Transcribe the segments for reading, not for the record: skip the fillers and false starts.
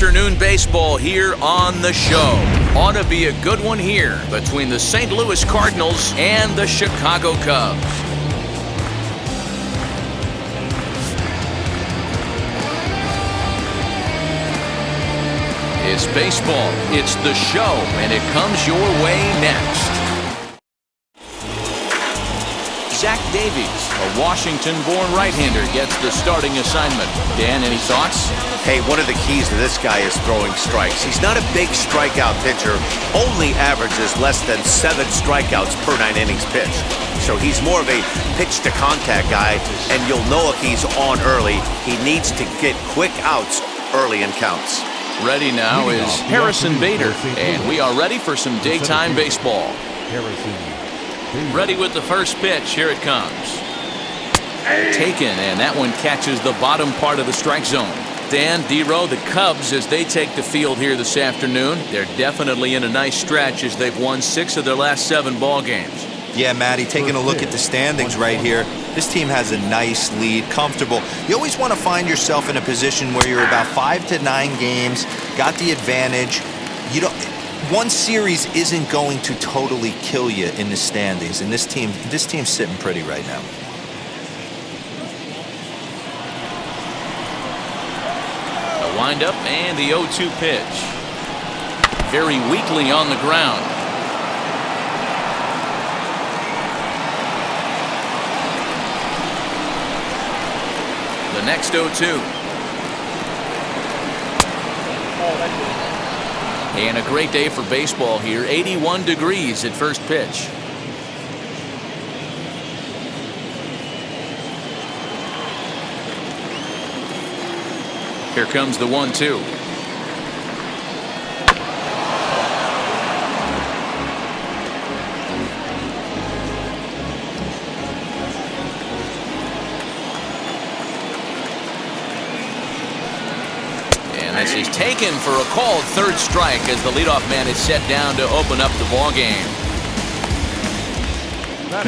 afternoon baseball here on the show. Ought to be a good one here between the St. Louis Cardinals and the Chicago Cubs. It's baseball, it's the show, and it comes your way next. Zach Davies, a Washington-born right-hander, gets the starting assignment. Dan, any thoughts? Hey, one of the keys to this guy is throwing strikes. He's not a big strikeout pitcher, only averages less than 7 strikeouts per 9 innings pitched. So he's more of a pitch-to-contact guy, and you'll know if he's on early. He needs to get quick outs early in counts. Ready now is Harrison Bader, and we are ready for some daytime baseball. Ready with the first pitch. Here it comes. Taken, and that one catches the bottom part of the strike zone. Dan, DeRo, the Cubs, as they take the field here this afternoon, they're definitely in a nice stretch as they've won 6 of their last 7 ball games. Yeah, Matty, taking a look at the standings right here, this team has a nice lead, comfortable. You always want to find yourself in a position where you're about 5 to 9 games, got the advantage. You don't. One series isn't going to totally kill you in the standings, and this team's sitting pretty right now. The windup and the 0-2 pitch. Very weakly on the ground. The next 0-2. And a great day for baseball here. 81 degrees at first pitch. Here comes the 1-2. This is taken for a called third strike as the leadoff man is set down to open up the ball game.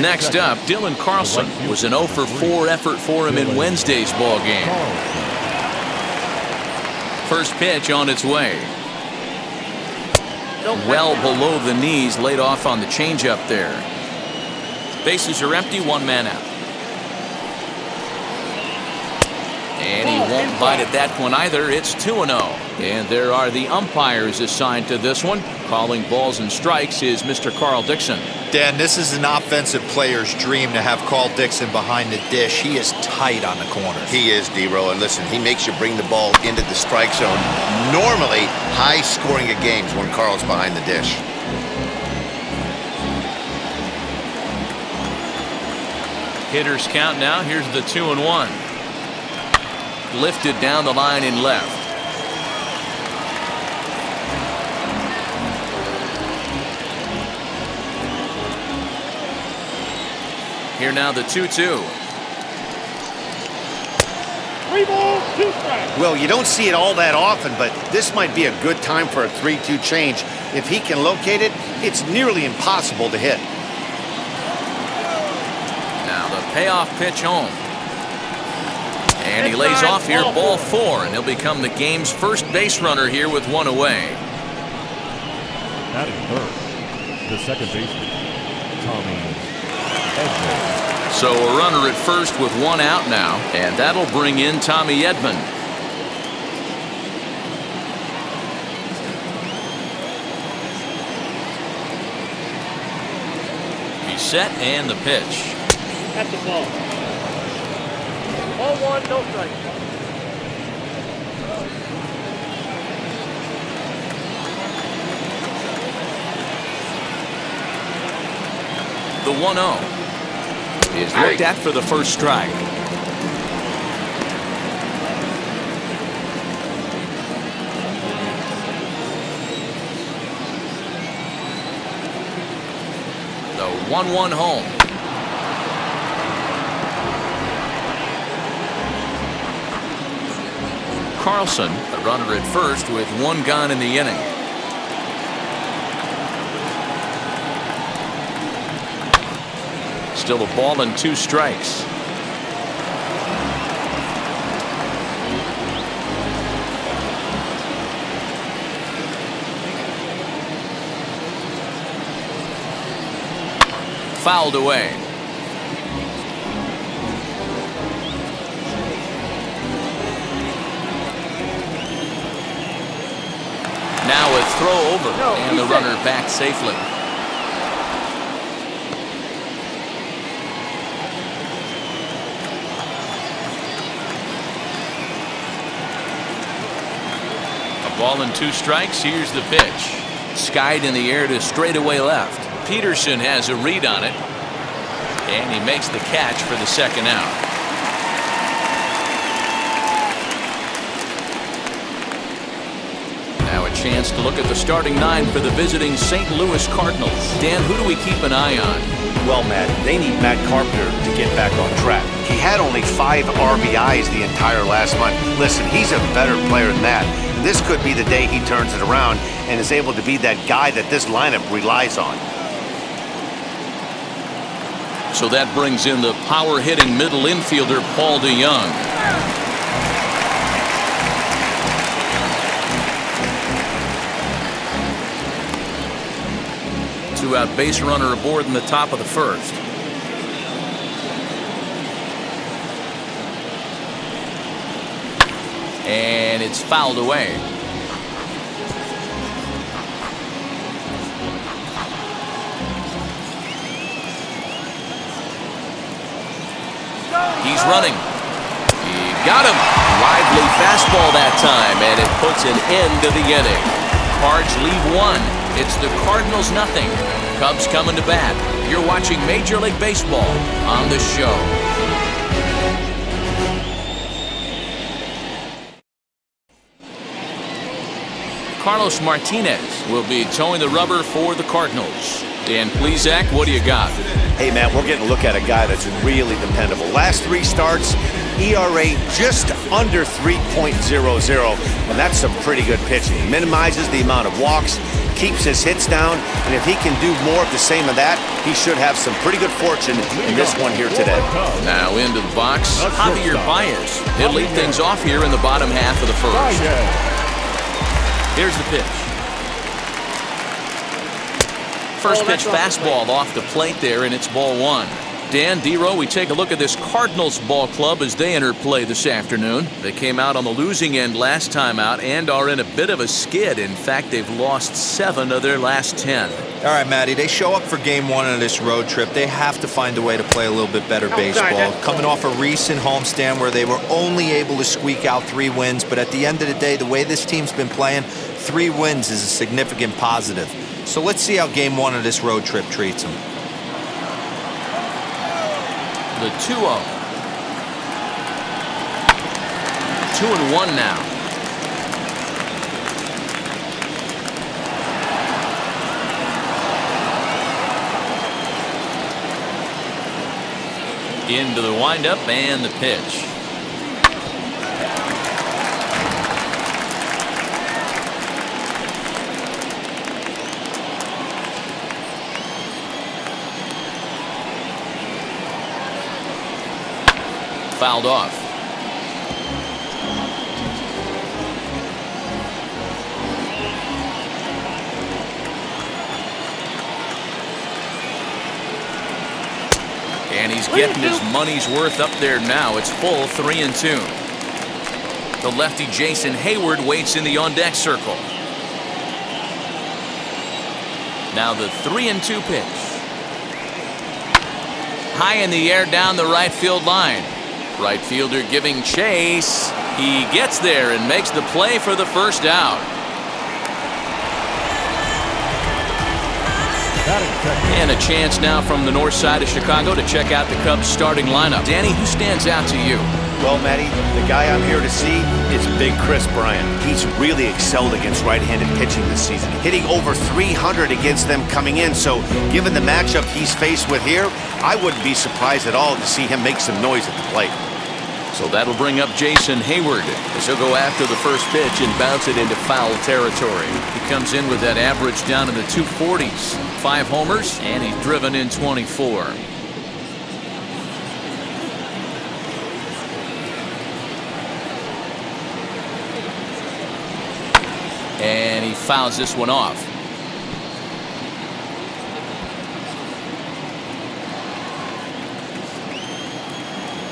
Next up, Dylan Carlson was an 0 for 4 effort for him in Wednesday's ball game. First pitch on its way. Well below the knees, laid off on the changeup there. Bases are empty, 1 man out. And he won't bite at that one either. It's 2-0. And there are the umpires assigned to this one. Calling balls and strikes is Mr. Carl Dixon. Dan, this is an offensive player's dream to have Carl Dixon behind the dish. He is tight on the corners. He is, D-Row. And listen, he makes you bring the ball into the strike zone. Normally, high scoring of games when Carl's behind the dish. Hitters count now. Here's the 2-1. Lifted down the line in left. Here now the 2-2. 3 balls, 2 strikes. Well, you don't see it all that often, but this might be a good time for a 3-2 change. If he can locate it, it's nearly impossible to hit. Now the payoff pitch home. And he lays off here, ball 4, and he'll become the game's first base runner here with 1 away. That is third. The second baseman, Tommy Edman. So a runner at first with 1 out now, and that'll bring in Tommy Edman. He's set, and the pitch. At the ball. 0-1, no strike. The 1-0 is looked at for the first strike. The 1-1 home. Carlson, a runner at first with 1 gone in the inning. Still a ball and 2 strikes. fouled away. Now a throw over, and the runner back safely. A ball and 2 strikes. Here's the pitch. Skied in the air to straightaway left. Peterson has a read on it, and he makes the catch for the second out. Now a chance to look at the starting 9 for the visiting St. Louis Cardinals. Dan, who do we keep an eye on? Well, Matt, they need Matt Carpenter to get back on track. He had only 5 RBIs the entire last month. Listen, he's a better player than that. This could be the day he turns it around and is able to be that guy that this lineup relies on. So that brings in the power-hitting middle infielder, Paul DeYoung. 2-out base runner aboard in the top of the first. And it's fouled away. He's running. He got him. Lively fastball that time, and it puts an end to the inning. Cards leave 1. It's the Cardinals 0. Cubs coming to bat. You're watching Major League Baseball on The Show. Carlos Martinez will be towing the rubber for the Cardinals. Dan Plesac, what do you got? Hey, man, we're getting a look at a guy that's really dependable. Last 3 starts, ERA just under 3.00, and that's some pretty good pitching. Minimizes the amount of walks, keeps his hits down, and if he can do more of the same of that, he should have some pretty good fortune in this one here today. Now into the box, Javier Baez. He'll lead things off here in the bottom half of the first. Here's the pitch. First pitch fastball off the plate there, and it's ball 1. Dan, D-Row, we take a look at this Cardinals ball club as they enter play this afternoon. They came out on the losing end last time out and are in a bit of a skid. In fact, they've lost 7 of their last 10. All right, Matty, they show up for game 1 of this road trip. They have to find a way to play a little bit better baseball. Coming off a recent homestand where they were only able to squeak out 3 wins, but at the end of the day, the way this team's been playing, 3 wins is a significant positive. So let's see how game 1 of this road trip treats them. The 2-0. 2-1 now. Into the windup and the pitch. Fouled off. And he's getting his money's worth up there now. It's full 3-2. The lefty Jason Hayward waits in the on-deck circle. Now the 3-2 pitch. High in the air down the right field line. Right fielder giving chase. He gets there and makes the play for the first out. And a chance now from the north side of Chicago to check out the Cubs starting lineup. Danny, who stands out to you? Well, Matty, the guy I'm here to see is Big Chris Bryant. He's really excelled against right-handed pitching this season, hitting over 300 against them coming in. So given the matchup he's faced with here, I wouldn't be surprised at all to see him make some noise at the plate. So that'll bring up Jason Hayward as he'll go after the first pitch and bounce it into foul territory. He comes in with that average down in the 240s. 5 homers, and he's driven in 24. And he fouls this one off.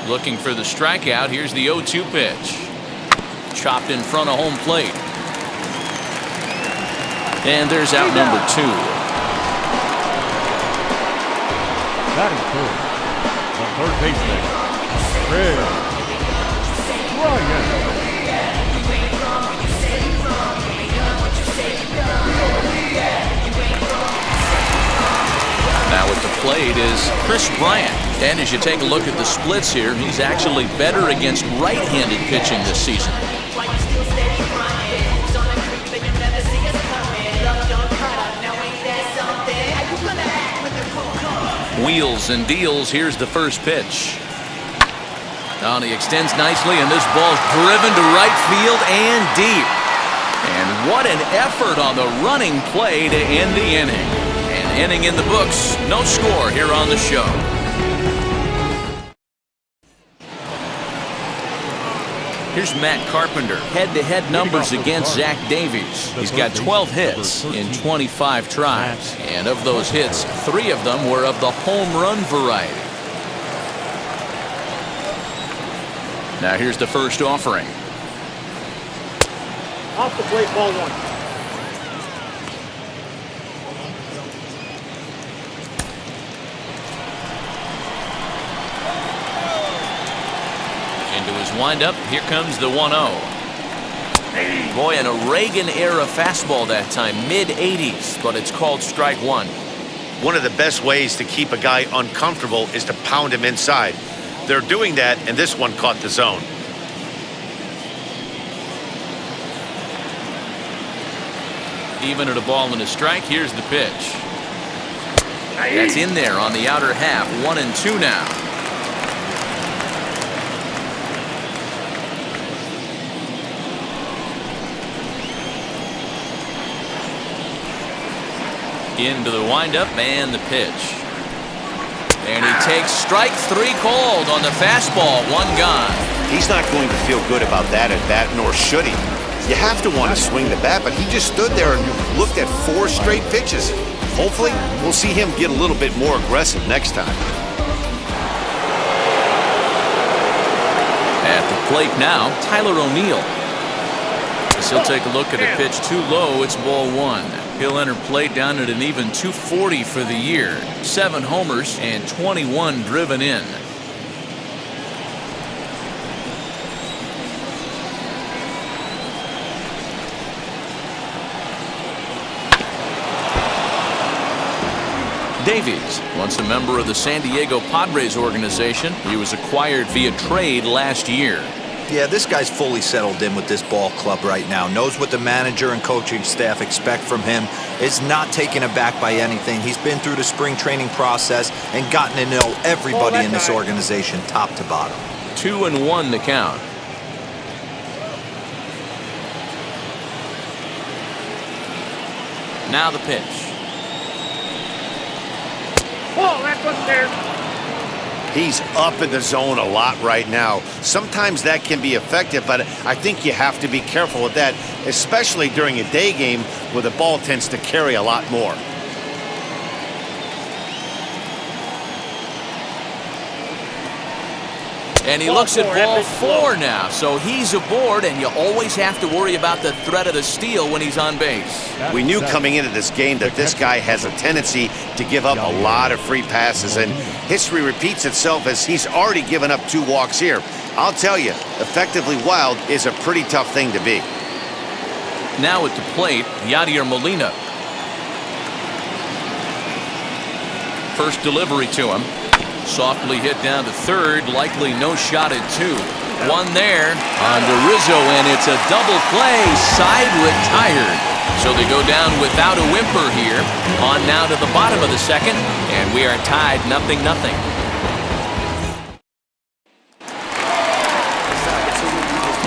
Looking for the strikeout. Here's the 0-2 pitch. Chopped in front of home plate. And there's out number 2. That is third. The third baseman, Bryant. Now at the plate is Chris Bryant. And as you take a look at the splits here, he's actually better against right-handed pitching this season. Wheels and deals. Here's the first pitch. And he extends nicely, and this ball's driven to right field and deep. And what an effort on the running play to end the inning. An inning in the books. No score here on the show. Here's Matt Carpenter. Head-to-head numbers against Zach Davies. He's got 12 hits in 25 tries. And of those hits, 3 of them were of the home run variety. Now here's the first offering. Off the plate, ball 1. Windup. Here comes the 1-0. Boy, in a Reagan-era fastball that time, mid-80s, but it's called strike 1. One of the best ways to keep a guy uncomfortable is to pound him inside. They're doing that, and this one caught the zone. Even at a ball and a strike, here's the pitch. That's in there on the outer half. 1-2 now. Into the windup and the pitch. And he takes strike 3 called on the fastball. 1 gone. He's not going to feel good about that at bat, nor should he. You have to want to swing the bat, but he just stood there and looked at 4 straight pitches. Hopefully, we'll see him get a little bit more aggressive next time. At the plate now, Tyler O'Neill. As he'll take a look at a pitch too low, it's ball 1. He'll enter play down at an even 240 for the year. 7 homers and 21 driven in. Davies, once a member of the San Diego Padres organization, he was acquired via trade last year. Yeah, this guy's fully settled in with this ball club right now. Knows what the manager and coaching staff expect from him. Is not taken aback by anything. He's been through the spring training process and gotten to know everybody in this organization top to bottom. 2-1 the count. Now the pitch. Oh, that wasn't there. He's up in the zone a lot right now. Sometimes that can be effective, but I think you have to be careful with that, especially during a day game where the ball tends to carry a lot more. And he looks at ball 4 now, so he's aboard, and you always have to worry about the threat of the steal when he's on base. We knew coming into this game that this guy has a tendency to give up a lot of free passes, and history repeats itself as he's already given up 2 walks here. I'll tell you, effectively wild is a pretty tough thing to be. Now at the plate, Yadier Molina. First delivery to him. Softly hit down to third, likely no shot at 2. 1 there on DeRosa, and it's a double play, side retired. So they go down without a whimper here. On now to the bottom of the second, and we are tied 0-0.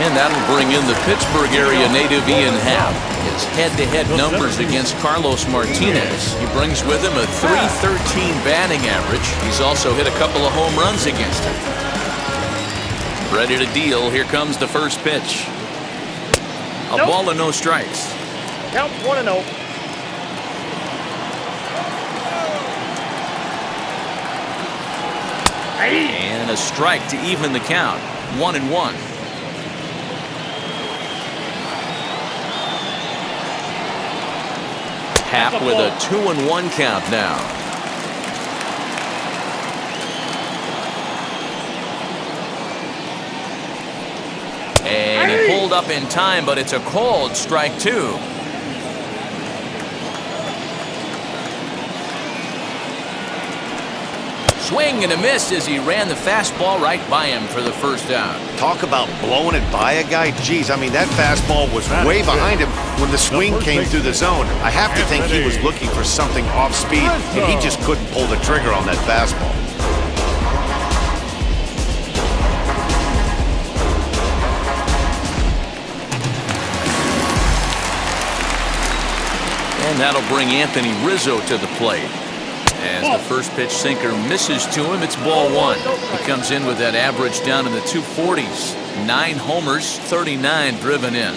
And that'll bring in the Pittsburgh area native Ian Happ. His head-to-head numbers against Carlos Martinez. He brings with him a .313 batting average. He's also hit a couple of home runs against him. Ready to deal. Here comes the first pitch. A ball and no strikes. Count 1-0. And a strike to even the count. 1-1. Happ with a 2-1 count now. And he pulled up in time, but it's a called strike 2. Swing and a miss as he ran the fastball right by him for the first out. Talk about blowing it by a guy. Geez, I mean, that fastball was way behind him when the swing came through the zone. I have to think he was looking for something off speed, and he just couldn't pull the trigger on that fastball. And that'll bring Anthony Rizzo to the plate. As the first pitch sinker misses to him, it's ball 1. He comes in with that average down in the 240s. 9 homers, 39 driven in.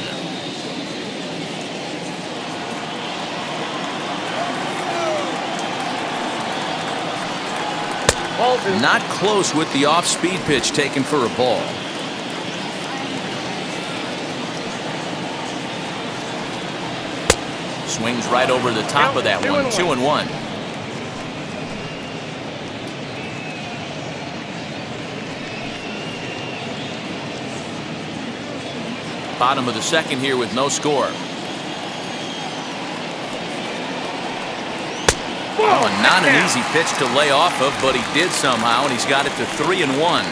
Not close with the off-speed pitch taken for a ball. Swings right over the top of that one. 2-1. Bottom of the second here with no score. Oh, not an easy pitch to lay off of, but he did somehow, and he's got it to 3-1.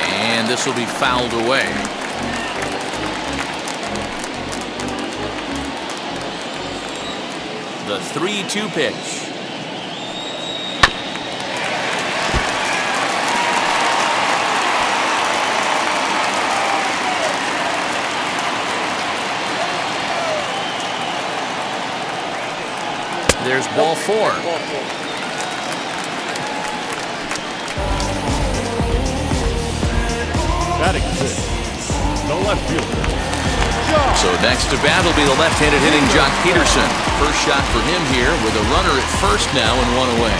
And this will be fouled away. The 3-2 pitch. There's ball 4. Batting fifth, the left fielder. So next to bat will be the left-handed hitting Jock Peterson. First shot for him here with a runner at first now and 1 away.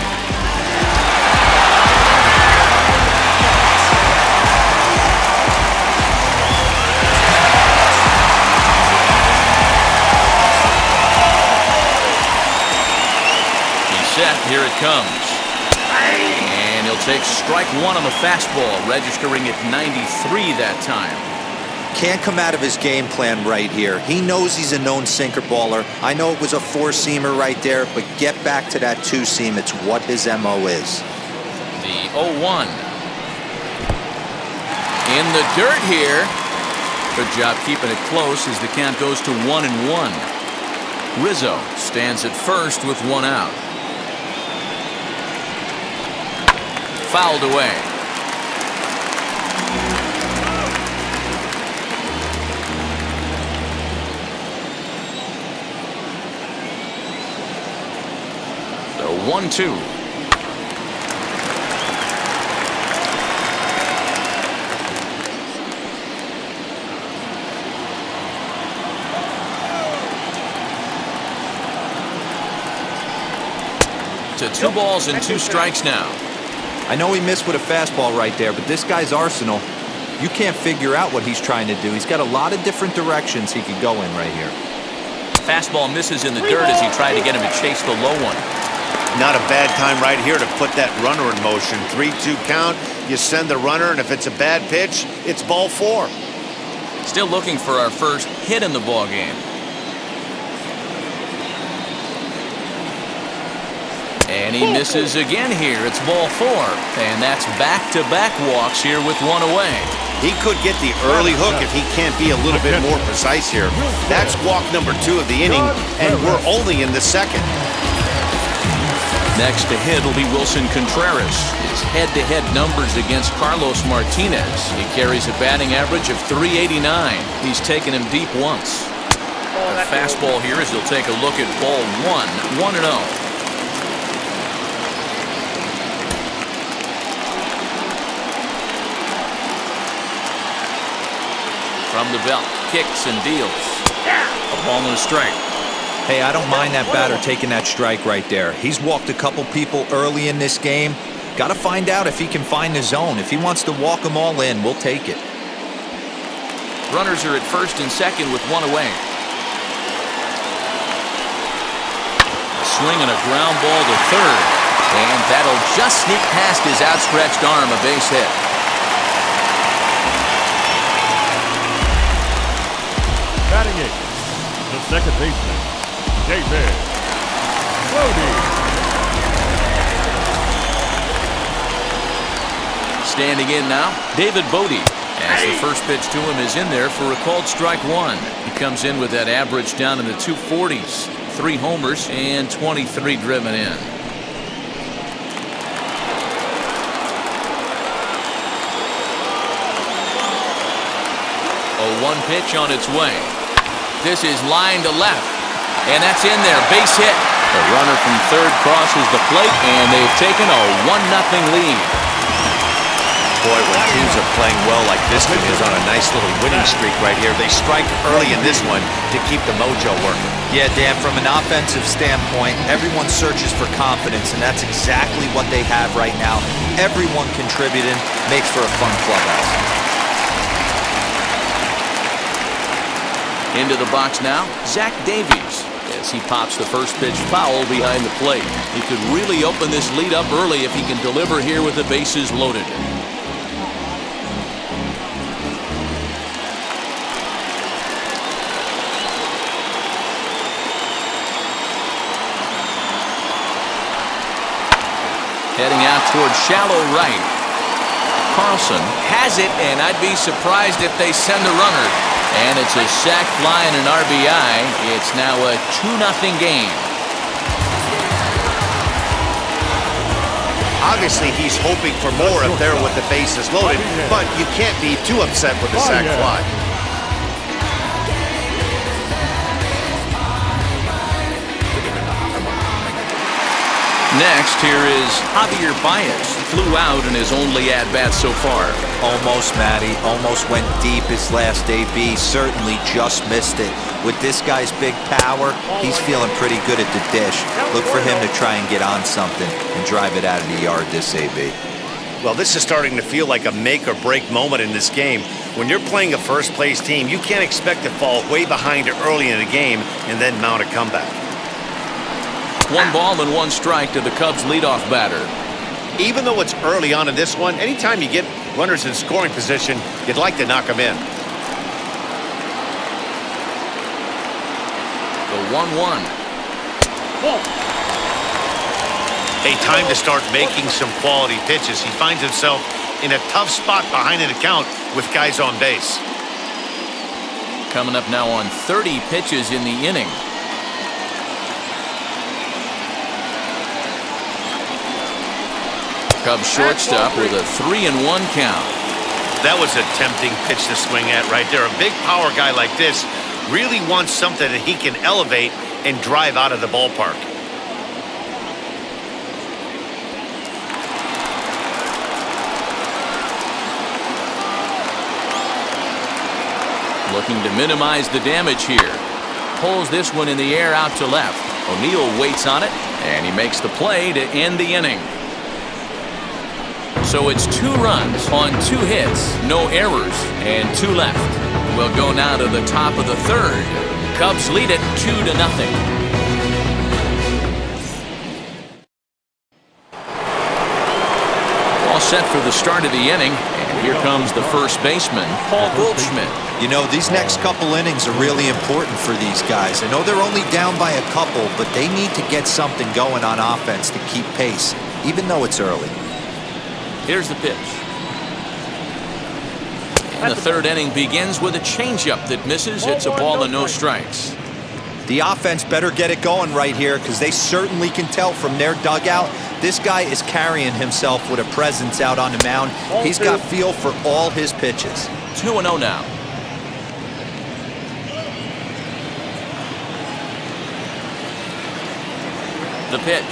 Here it comes. And he'll take strike 1 on the fastball, registering at 93 that time. Can't come out of his game plan right here. He knows he's a known sinker baller. I know it was a 4-seamer right there, but get back to that 2-seam. It's what his MO is. The 0-1. In the dirt here. Good job keeping it close as the count goes to 1-1. Rizzo stands at first with 1 out. Fouled away. The 1-2. To 2 balls and 2 strikes now. I know he missed with a fastball right there, but this guy's arsenal, you can't figure out what he's trying to do. He's got a lot of different directions he could go in right here. Fastball misses in the dirt as he tried to get him to chase the low one. Not a bad time right here to put that runner in motion. 3-2 count, you send the runner, and if it's a bad pitch, it's ball 4. Still looking for our first hit in the ball game. And he misses again here. It's ball 4. And that's back-to-back walks here with 1 away. He could get the early hook if he can't be a little bit more precise here. That's walk number 2 of the inning, and we're only in the second. Next to hit will be Wilson Contreras. His head-to-head numbers against Carlos Martinez. He carries a batting average of .389. He's taken him deep once. A fastball here as he'll take a look at ball 1. 1-0. From the belt, kicks and deals. A ball and a strike. Hey, I don't mind that batter taking that strike right there. He's walked a couple people early in this game. Got to find out if he can find the zone. If he wants to walk them all in, we'll take it. Runners are at first and second with one away. A swing and a ground ball to third. And that'll just sneak past his outstretched arm, a base hit. Batting eighth, the second baseman, Davies. Standing in now, David Bodie. As the first pitch to him is in there for a called strike one. He comes in with that average down in the 240s. 3 homers and 23 driven in. A 1 pitch on its way. This is line to left. And that's in there. Base hit. The runner from third crosses the plate, and they've taken a 1-0 lead. Boy, when teams are playing well like this one is on a nice little winning streak right here, they strike early in this one to keep the mojo working. Yeah, Dan, from an offensive standpoint, everyone searches for confidence, and that's exactly what they have right now. Everyone contributing makes for a fun clubhouse. Into the box now, Zach Davies, as he pops the first pitch foul behind the plate. He could really open this lead up early if he can deliver here with the bases loaded. Heading out towards shallow right. Carlson has it, and I'd be surprised if they send a runner. And it's a sac fly and an RBI. It's now a 2-0 game. Obviously, he's hoping for more up there with the bases loaded, but you can't be too upset with the sac fly. Next, here is Javier Baez. Flew out in his only at-bat so far. Almost, Matty. Almost went deep his last AB. Certainly just missed it. With this guy's big power, he's feeling pretty good at the dish. Look for him to try and get on something and drive it out of the yard this AB. Well, this is starting to feel like a make-or-break moment in this game. When you're playing a first-place team, you can't expect to fall way behind early in the game and then mount a comeback. 1 ball and 1 strike to the Cubs' leadoff batter. Even though it's early on in this one, anytime you get runners in scoring position, you'd like to knock them in. The 1-1. Hey, time to start making some quality pitches. He finds himself in a tough spot behind an account with guys on base. Coming up now on 30 pitches in the inning. Cubs shortstop with a 3-1 count. That was a tempting pitch to swing at right there. A big power guy like this really wants something that he can elevate and drive out of the ballpark. Looking to minimize the damage here. Pulls this one in the air out to left. O'Neill waits on it, and he makes the play to end the inning. So it's 2 runs on 2 hits, no errors, and 2 left. We'll go now to the top of the 3rd. Cubs lead it 2-0. All set for the start of the inning, and here comes the first baseman, Paul Goldschmidt. You know, these next couple innings are really important for these guys. I know they're only down by a couple, but they need to get something going on offense to keep pace, even though it's early. Here's the pitch. And the 3rd inning begins with a changeup that misses. It's a ball and no strikes. The offense better get it going right here because they certainly can tell from their dugout this guy is carrying himself with a presence out on the mound. He's got feel for all his pitches. 2-0 now. The pitch.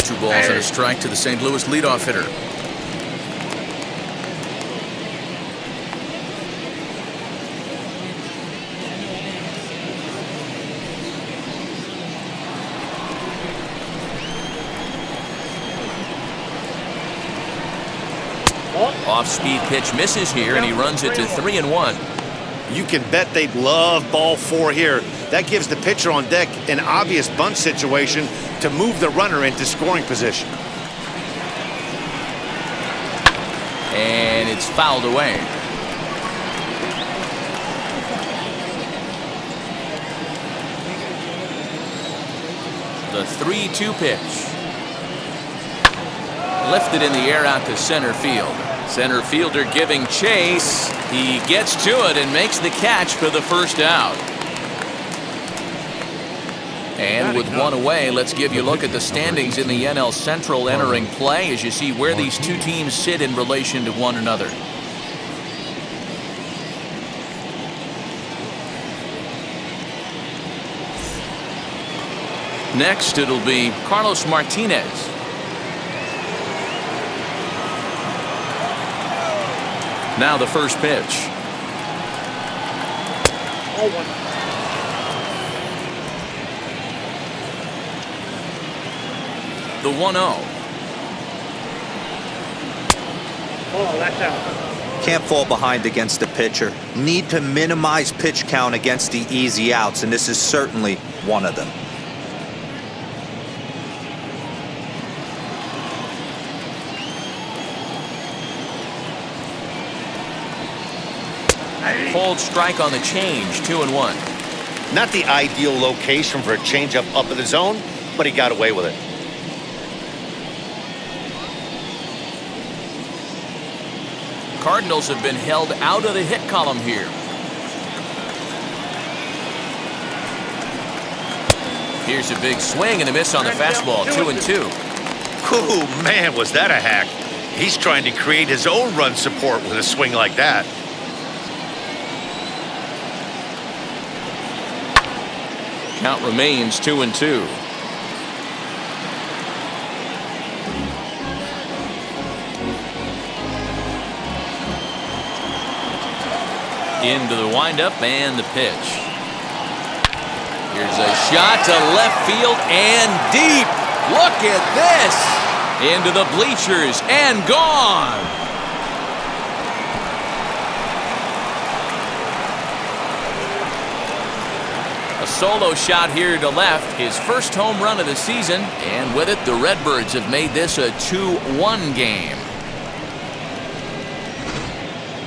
2 balls and a strike to the St. Louis leadoff hitter. Off-speed pitch misses here, and he runs it to 3-1. You can bet they'd love ball 4 here. That gives the pitcher on deck an obvious bunt situation to move the runner into scoring position. And it's fouled away. The 3-2 pitch. Lifted in the air out to center field. Center fielder giving chase. He gets to it and makes the catch for the first out. And with one away, let's give you a look at the standings in the NL Central entering play as you see where these two teams sit in relation to one another. Next, it'll be Carlos Martinez. Now the first pitch. The 1-0. Oh, that's out. Can't fall behind against the pitcher. Need to minimize pitch count against the easy outs, and this is certainly one of them. Cold strike on the change, 2-1. Not the ideal location for a changeup up in the zone, but he got away with it. Cardinals have been held out of the hit column here. Here's a big swing and a miss on the fastball, 2-2. Oh, man, was that a hack. He's trying to create his own run support with a swing like that. Count remains 2-2. Into the windup and the pitch. Here's a shot to left field and deep. Look at this. Into the bleachers and gone. A solo shot here to left, his first home run of the season, and with it, the Redbirds have made this a 2-1 game.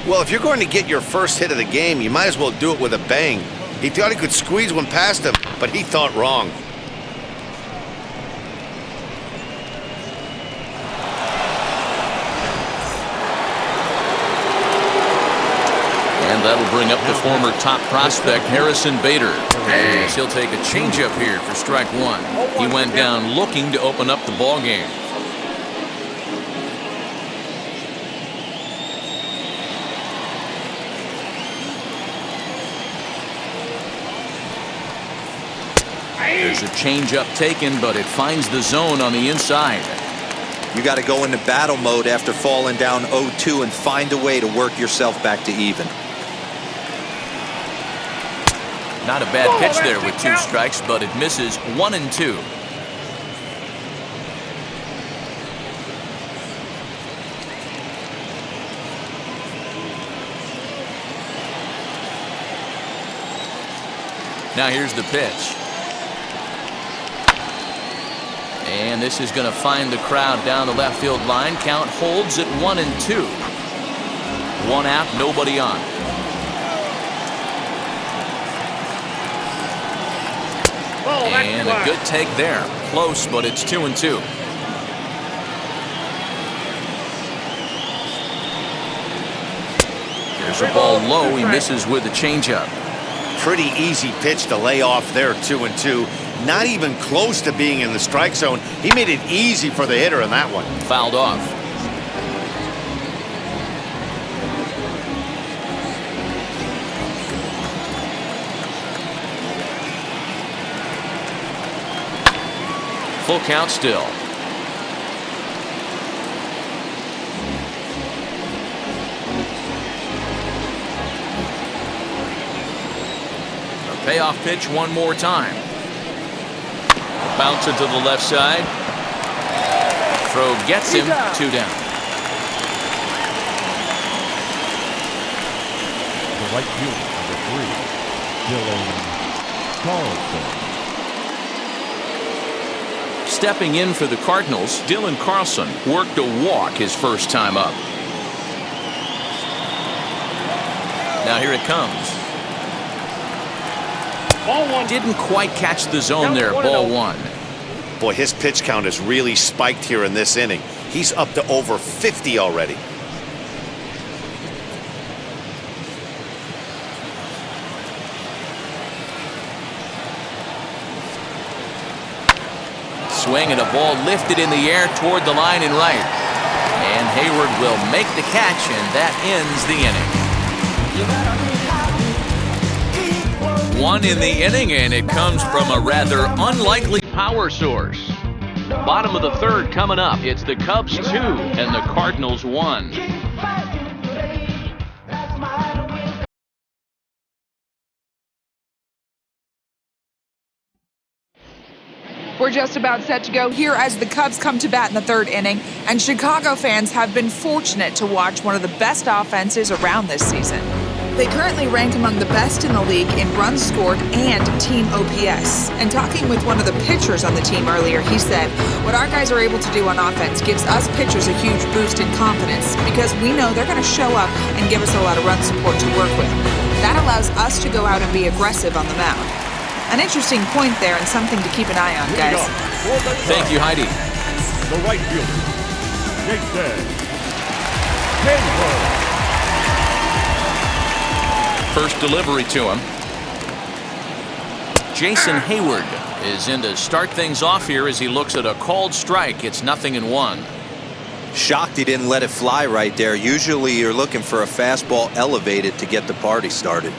Well, if you're going to get your first hit of the game, you might as well do it with a bang. He thought he could squeeze one past him, but he thought wrong. And that'll bring up the former top prospect, Harrison Bader. As he'll take a changeup here for strike one. He went down looking to open up the ball game. There's a changeup taken, but it finds the zone on the inside. You got to go into battle mode after falling down 0-2 and find a way to work yourself back to even. Not a bad pitch there with 2 strikes, but it misses 1-2. Now here's the pitch. And this is going to find the crowd down the left field line. Count holds at 1-2. 1 out, nobody on. And a good take there. Close, but it's 2-2. There's a ball low. He misses with the changeup. Pretty easy pitch to lay off there, 2-2. Not even close to being in the strike zone. He made it easy for the hitter in that one. Fouled off. Full count still. A payoff pitch one more time. Bounce it to the left side. Throw gets him. 2 down. right fielder, number 3, Dylan Carlson. Stepping in for the Cardinals, Dylan Carlson worked a walk his first time up. Now here it comes. Ball one. Didn't quite catch the zone there. Ball one. Boy, his pitch count has really spiked here in this inning. He's up to over 50 already. Swing and a ball lifted in the air toward the line and right. And Hayward will make the catch, and that ends the inning. One in the inning, and it comes from a rather unlikely power source. Bottom of the third coming up. It's the Cubs 2 and the Cardinals 1. We're just about set to go here as the Cubs come to bat in the third inning, and Chicago fans have been fortunate to watch one of the best offenses around this season. They currently rank among the best in the league in runs scored and team OPS. And talking with one of the pitchers on the team earlier, he said, what our guys are able to do on offense gives us pitchers a huge boost in confidence because we know they're going to show up and give us a lot of run support to work with. That allows us to go out and be aggressive on the mound. An interesting point there and something to keep an eye on, guys. Thank you, Heidi. The right fielder, Jason Hayward. First delivery to him. Jason Hayward is in to start things off here as he looks at a called strike. It's 0-1. Shocked he didn't let it fly right there. Usually you're looking for a fastball elevated to get the party started.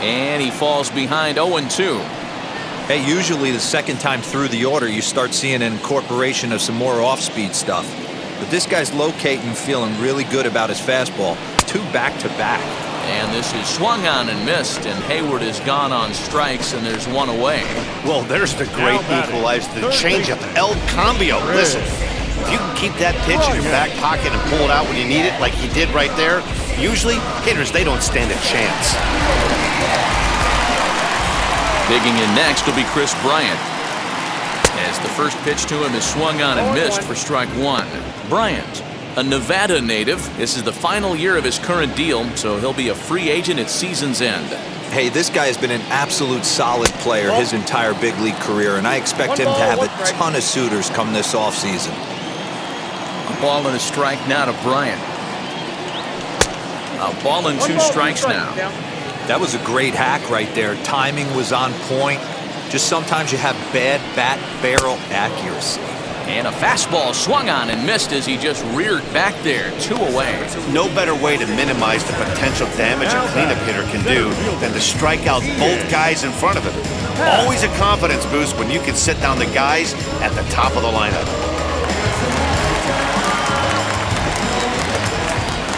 And he falls behind 0-2. Hey, usually the second time through the order you start seeing an incorporation of some more off-speed stuff. But this guy's locating, feeling really good about his fastball. 2 back-to-back. And this is swung on and missed, and Hayward is gone on strikes, and there's 1 away. Well, there's the great equalizer, the changeup, El Cambio. Listen, if you can keep that pitch in your back pocket and pull it out when you need it, like he did right there, usually hitters, they don't stand a chance. Digging in next will be Chris Bryant, as the first pitch to him is swung on and missed for strike 1. Bryant, a Nevada native. This is the final year of his current deal, so he'll be a free agent at season's end. Hey, this guy has been an absolute solid player his entire big league career, and I expect him to have a ton of suitors come this offseason. A ball and a strike now to Bryant. A ball and 2 strikes now. That was a great hack right there. Timing was on point. Just sometimes you have bad bat barrel accuracy. And a fastball swung on and missed as he just reared back there. 2 away. No better way to minimize the potential damage a cleanup hitter can do than to strike out both guys in front of him. Always a confidence boost when you can sit down the guys at the top of the lineup.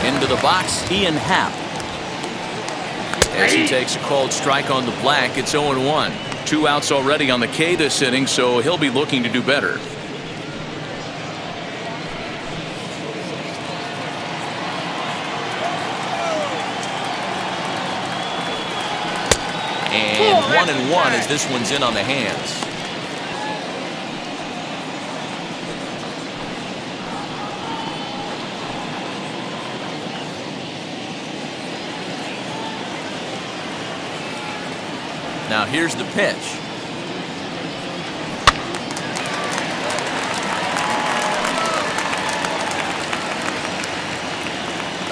Into the box, Ian Happ. As he takes a called strike on the black, it's 0-1. 2 outs already on the K this inning, so he'll be looking to do better. And 1-1 as this one's in on the hands. Now here's the pitch.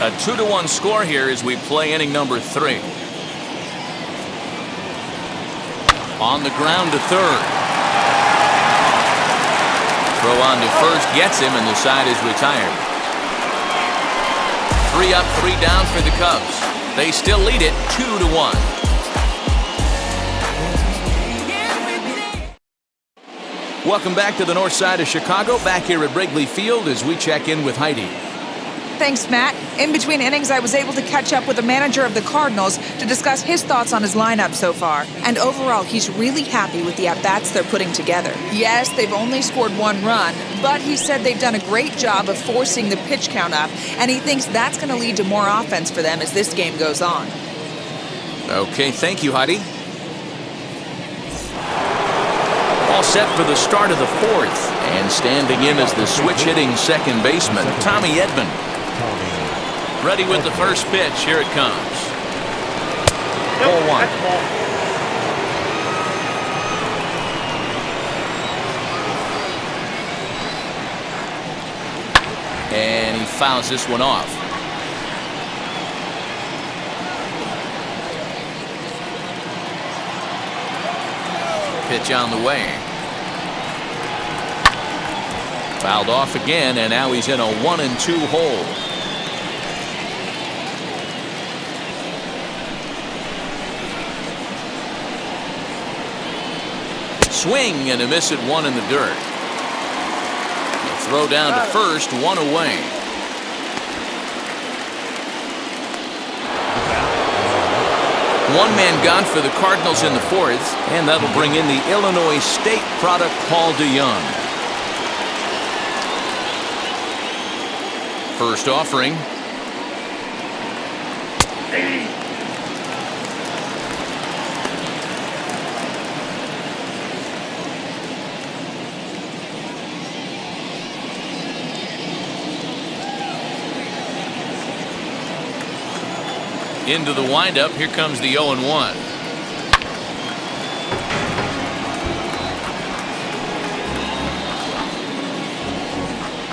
A 2-1 score here as we play inning number 3. On the ground to third. Throw on to first gets him, and the side is retired. 3 up, 3 down for the Cubs. They still lead it 2-1. Welcome back to the north side of Chicago, back here at Wrigley Field as we check in with Heidi. Thanks, Matt. In between innings, I was able to catch up with the manager of the Cardinals to discuss his thoughts on his lineup so far. And overall, he's really happy with the at-bats they're putting together. Yes, they've only scored 1 run, but he said they've done a great job of forcing the pitch count up, and he thinks that's going to lead to more offense for them as this game goes on. Okay, thank you, Heidi. All set for the start of the 4th, and standing in as the switch-hitting second baseman, Tommy Edman. Ready with the first pitch. Here it comes. Ball 1. And he fouls this one off. Pitch on the way. Fouled off again, and now he's in a 1-2 hole. Swing and a miss at 1 in the dirt. A throw down to first, 1 away. One man gone for the Cardinals in the 4th, and that'll bring in the Illinois State product, Paul DeYoung. First offering. Into the windup. Here comes the 0-1.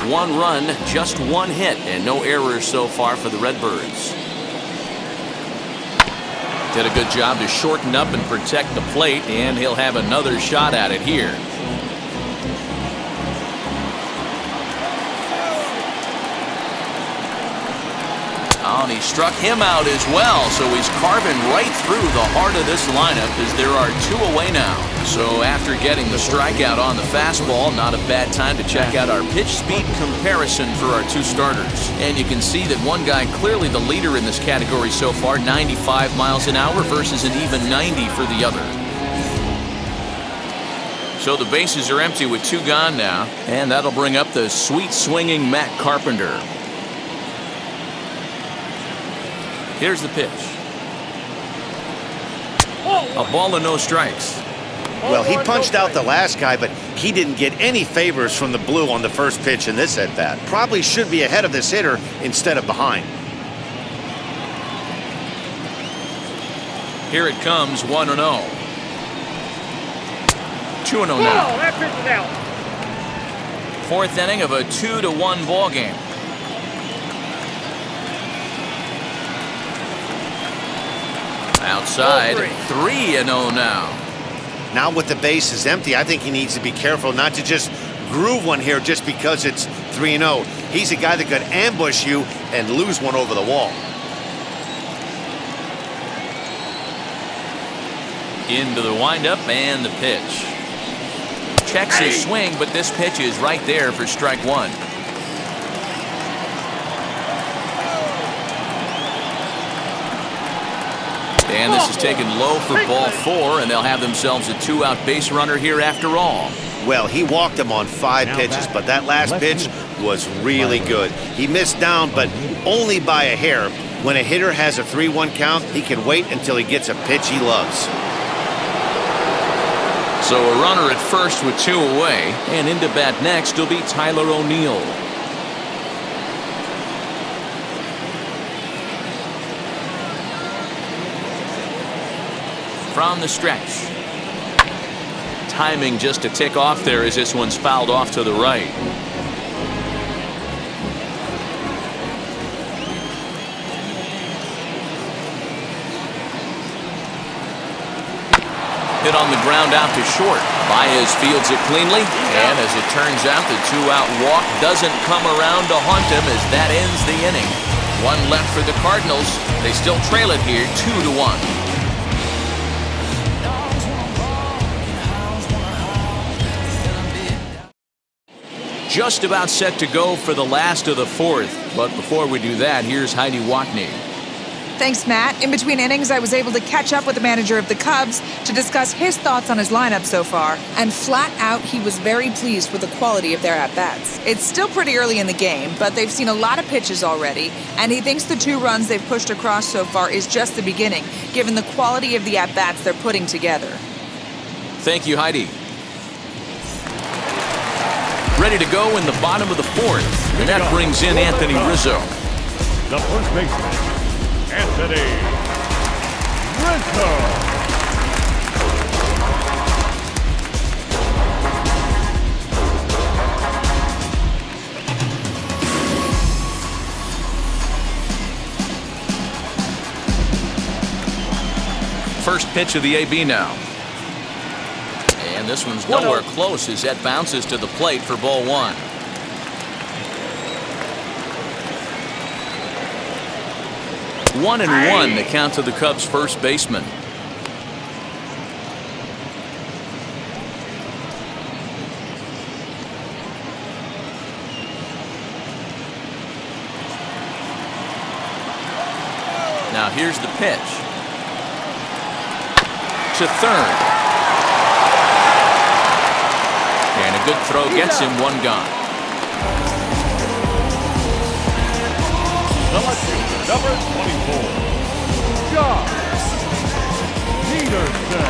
One run, just 1 hit, and no errors so far for the Redbirds. Did a good job to shorten up and protect the plate, and he'll have another shot at it here. Oh, and he struck him out as well, so he's carving right through the heart of this lineup as there are 2 away now. So after getting the strikeout on the fastball, not a bad time to check out our pitch speed comparison for our 2 starters. And you can see that one guy clearly the leader in this category so far, 95 miles an hour versus an even 90 for the other. So the bases are empty with 2 gone now, and that'll bring up the sweet swinging Matt Carpenter. Here's the pitch. A ball and no strikes. Well, he punched out the last guy, but he didn't get any favors from the blue on the first pitch in this at-bat. Probably should be ahead of this hitter instead of behind. Here it comes, 1-0. 2-0 now. That pitch is out. 4th inning of a 2-1 ball game. Outside, 3-0 now. Now with the bases empty, I think he needs to be careful not to just groove one here just because it's 3-0. He's a guy that could ambush you and lose one over the wall. Into the windup and the pitch. Checks his swing, but this pitch is right there for strike 1. And this is taken low for ball 4, and they'll have themselves a 2-out base runner here after all. Well, he walked him on 5 pitches, but that last pitch was really good. He missed down, but only by a hair. When a hitter has a 3-1 count, he can wait until he gets a pitch he loves. So a runner at first with 2 away, and into bat next will be Tyler O'Neill. From the stretch. Timing just to tick off there as this one's fouled off to the right. Hit on the ground out to short. Baez fields it cleanly, and as it turns out, the 2-out walk doesn't come around to haunt him as that ends the inning. 1 left for the Cardinals. They still trail it here 2-1. just about set to go for the last of the fourth. But before we do that, here's Heidi Watney. Thanks, Matt. In between innings, I was able to catch up with the manager of the Cubs to discuss his thoughts on his lineup so far. And flat out, he was very pleased with the quality of their at-bats. It's still pretty early in the game, but they've seen a lot of pitches already. And he thinks the 2 runs they've pushed across so far is just the beginning, given the quality of the at-bats they're putting together. Thank you, Heidi. Ready to go in the bottom of the fourth. And that brings in Anthony Rizzo. The first baseman, Anthony Rizzo. First pitch of the AB now. And this one's nowhere close as that bounces to the plate for ball 1. 1-1 the count to the Cubs' first baseman. Now here's the pitch. To third. And a good throw gets him 1 gone. Number 24, Josh Peterson.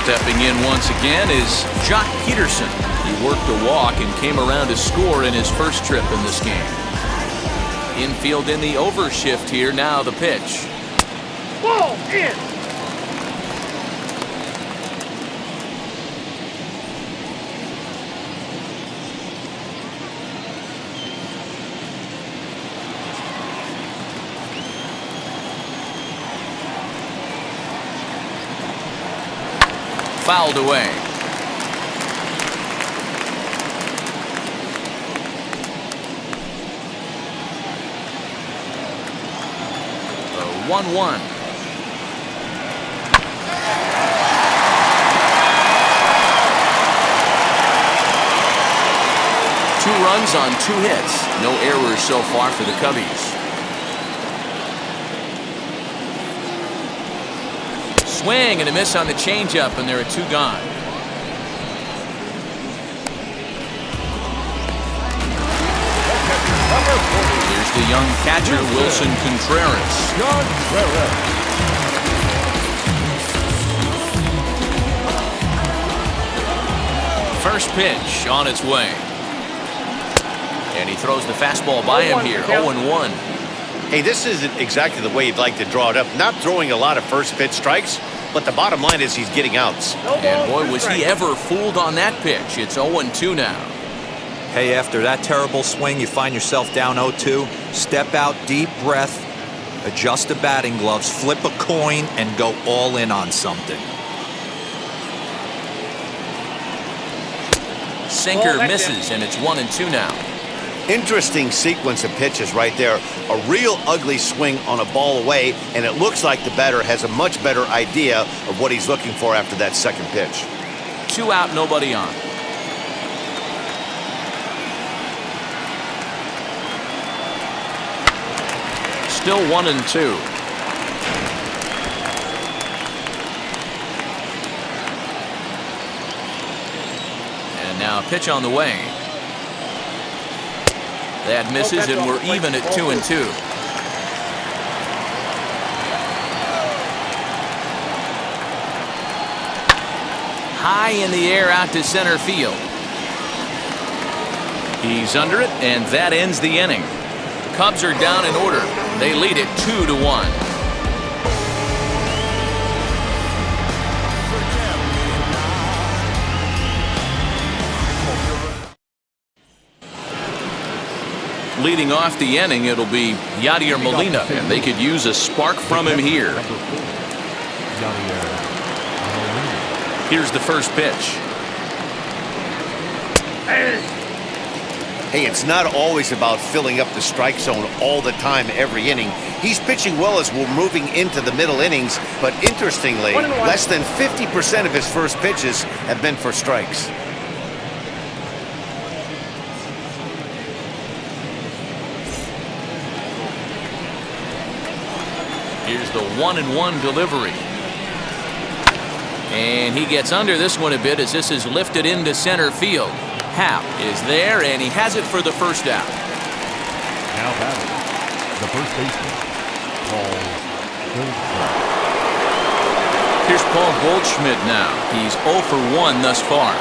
Stepping in once again is Jock Peterson. He worked a walk and came around to score in his first trip in this game. Infield in the overshift here. Now the pitch. Ball in. Fouled away. The 1-1. Two runs on 2 hits. No errors so far for the Cubbies. Swing and a miss on the changeup, and there are 2 gone. Here's the young catcher, Wilson Contreras. First pitch on its way. And he throws the fastball by him here, 0-1. Hey, this isn't exactly the way you'd like to draw it up. Not throwing a lot of first pitch strikes, but the bottom line is he's getting outs. And boy, was he ever fooled on that pitch. It's 0-2 now. Hey, after that terrible swing, you find yourself down 0-2. Step out, deep breath, adjust the batting gloves, flip a coin, and go all in on something. Sinker misses, and it's 1-2 now. Interesting sequence of pitches right there. A real ugly swing on a ball away, and it looks like the batter has a much better idea of what he's looking for after that second pitch. 2 out, nobody on. Still 1-2. And now a pitch on the way. That misses, and we're even at 2-2. High in the air out to center field. He's under it, and that ends the inning. The Cubs are down in order. They lead it 2-1. Leading off the inning, it'll be Yadier Molina, and they could use a spark from him here. Here's the first pitch. Hey, it's not always about filling up the strike zone all the time every inning. He's pitching well as we're moving into the middle innings, but interestingly, less than 50% of his first pitches have been for strikes. Here's the 1-1 delivery. And he gets under this one a bit as this is lifted into center field. Happ is there, and he has it for the first out. Now batting, the first baseman, Paul Goldschmidt. Here's Paul Goldschmidt now. He's 0 for 1 thus far.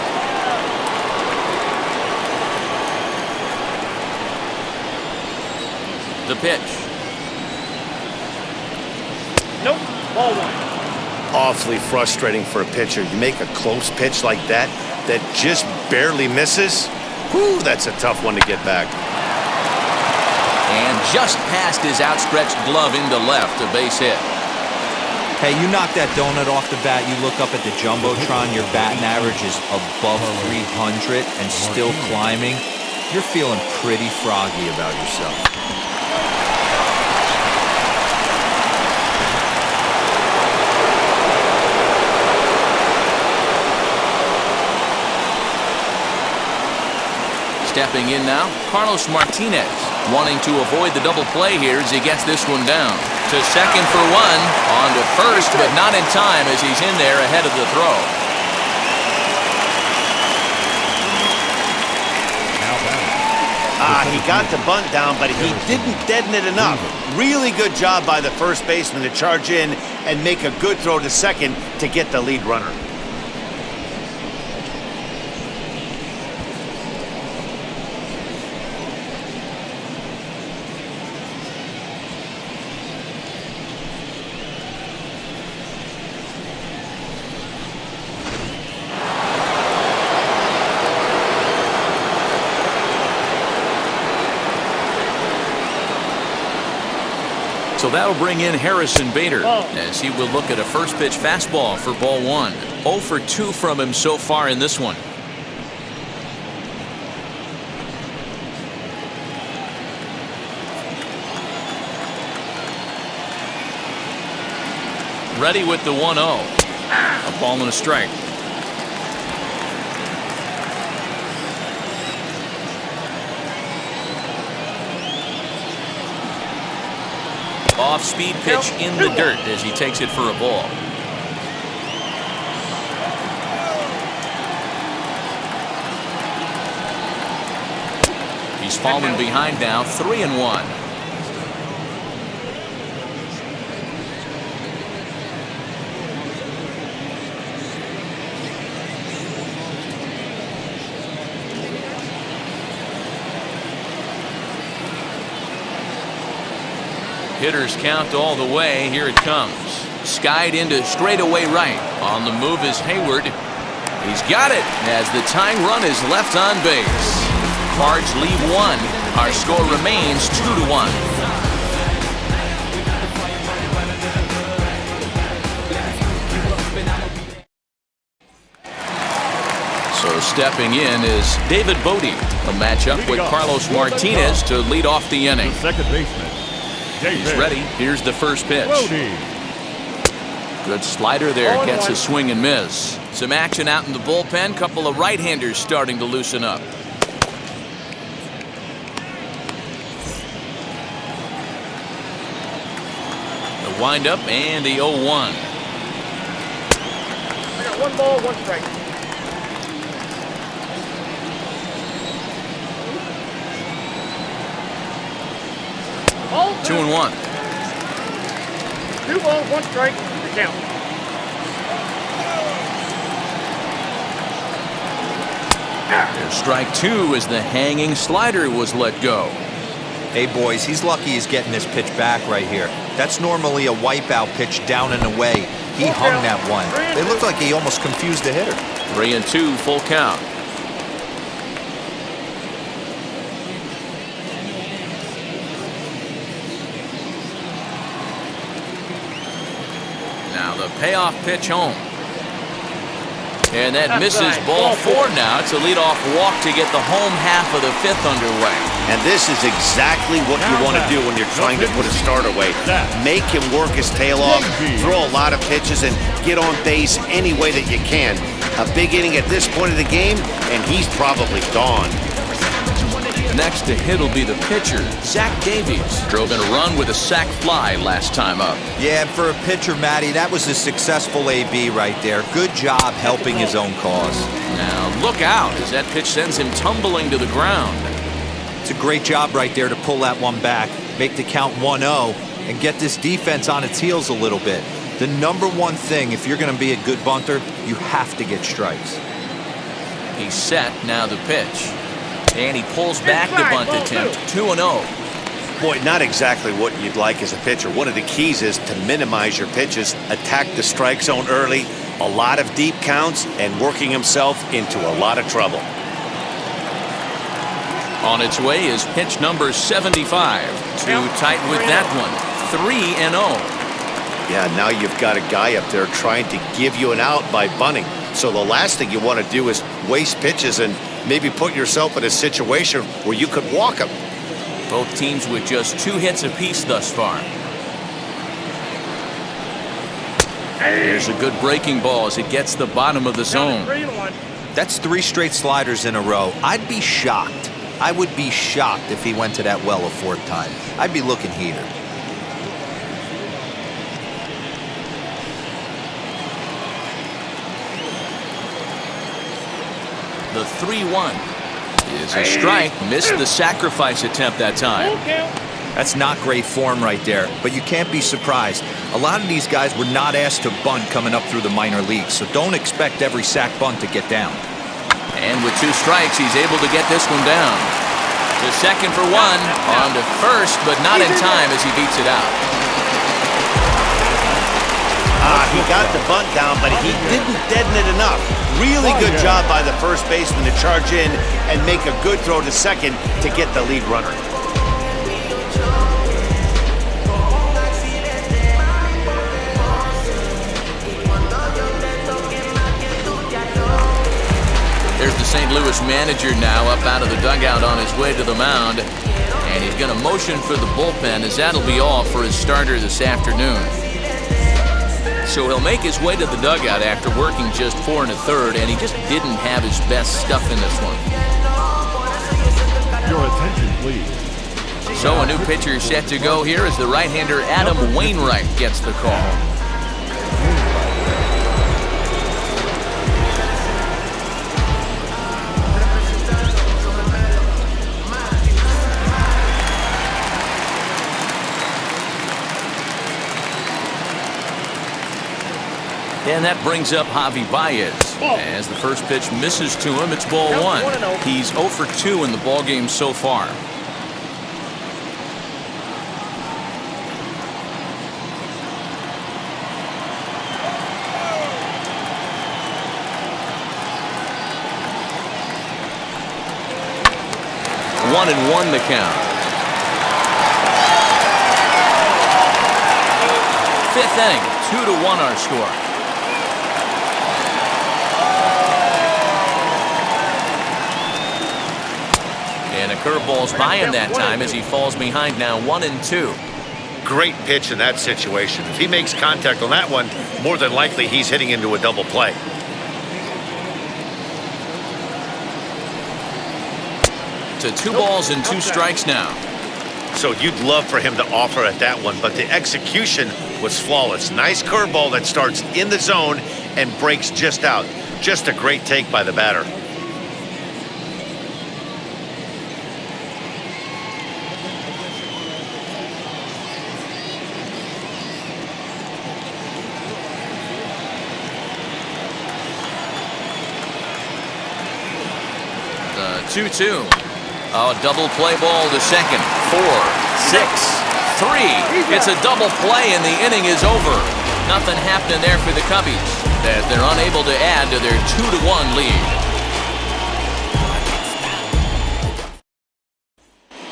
The pitch. Nope. Ball 1. Awfully frustrating for a pitcher. You make a close pitch like that just barely misses. Whew, that's a tough one to get back. And just past his outstretched glove into left, a base hit. Hey, you knock that donut off the bat, you look up at the Jumbotron, your batting average is above 300 and still climbing. You're feeling pretty froggy about yourself. Stepping in now, Carlos Martinez, wanting to avoid the double play here as he gets this one down. To second for 1, on to first, but not in time as he's in there ahead of the throw. He got the bunt down, but he didn't deaden it enough. Really good job by the first baseman to charge in and make a good throw to second to get the lead runner. So that'll bring in Harrison Bader as he will look at a first pitch fastball for ball 1. 0 for 2 from him so far in this one. Ready with the 1-0. A ball and a strike. Off-speed pitch in the dirt as he takes it for a ball. He's fallen behind now, 3-1. Hitters count all the way. Here it comes. Skied into straightaway right. On the move is Hayward. He's got it as the tying run is left on base. Cards lead 1. Our score remains 2-1. So stepping in is David Bodie. A matchup with Carlos Martinez to lead off the inning. The second baseman. He's ready. Here's the first pitch. Good slider there. Gets a swing and miss. Some action out in the bullpen. Couple of right-handers starting to loosen up. The windup and the 0-1. I got 1 ball, 1 strike. Ball 2-1. 2 balls, 1 strike. The count. There's strike 2 as the hanging slider was let go. Hey, boys, he's lucky he's getting this pitch back right here. That's normally a wipeout pitch down and away. He hung that one. It looked like he almost confused the hitter. 3-2, full count. Now the payoff pitch home. And that misses ball 4 now. It's a leadoff walk to get the home half of the 5th underway. And this is exactly what you want to do when you're trying to put a start away. Make him work his tail off, throw a lot of pitches, and get on base any way that you can. A big inning at this point of the game, and he's probably gone. Next to hit will be the pitcher, Davies. Drove in a run with a sac fly last time up. Yeah, and for a pitcher, Matty, that was a successful AB right there. Good job helping his own cause. Now look out as that pitch sends him tumbling to the ground. It's a great job right there to pull that one back, make the count 1-0, and get this defense on its heels a little bit. The number one thing, if you're going to be a good bunter, you have to get strikes. He's set, now the pitch. And he pulls back the bunt attempt, 2-0. Boy, not exactly what you'd like as a pitcher. One of the keys is to minimize your pitches, attack the strike zone early, a lot of deep counts, and working himself into a lot of trouble. On its way is pitch number 75. Too tight with that one, 3-0. Yeah, now you've got a guy up there trying to give you an out by bunting. So the last thing you want to do is waste pitches and maybe put yourself in a situation where you could walk him. Both teams with just 2 hits apiece thus far. Here's a good breaking ball as it gets the bottom of the zone. That's 3 straight sliders in a row. I'd be shocked. I would be shocked if he went to that well a 4th time. I'd be looking heated. The 3-1 is a strike. Missed the sacrifice attempt that time. That's not great form right there, but you can't be surprised. A lot of these guys were not asked to bunt coming up through the minor leagues, so don't expect every sac bunt to get down. And with 2 strikes, he's able to get this one down. To second for 1, on to first, but not in time as he beats it out. He got the bunt down, but he didn't deaden it enough. Really good job by the first baseman to charge in and make a good throw to second to get the lead runner. There's the St. Louis manager now up out of the dugout on his way to the mound. And he's going to motion for the bullpen as that'll be all for his starter this afternoon. So he'll make his way to the dugout after working just 4 1/3, and he just didn't have his best stuff in this one. Your attention, please. So a new pitcher set to go here as the right-hander Adam Wainwright gets the call. And that brings up Javier Baez. As the first pitch misses to him, it's ball 1. He's 0 for 2 in the ballgame so far. One and 1 the count. 5th inning, 2-1 our score. And a curveball's by him that time as he falls behind now 1-2. Great pitch in that situation. If he makes contact on that one, more than likely he's hitting into a double play. To 2 balls and 2 strikes now. So you'd love for him to offer at that one, but the execution was flawless. Nice curveball that starts in the zone and breaks just out. Just a great take by the batter. The 2-2. Oh, double play ball to second. 4, 6, 3. It's a double play and the inning is over. Nothing happening there for the Cubbies as they're unable to add to their 2-1 lead.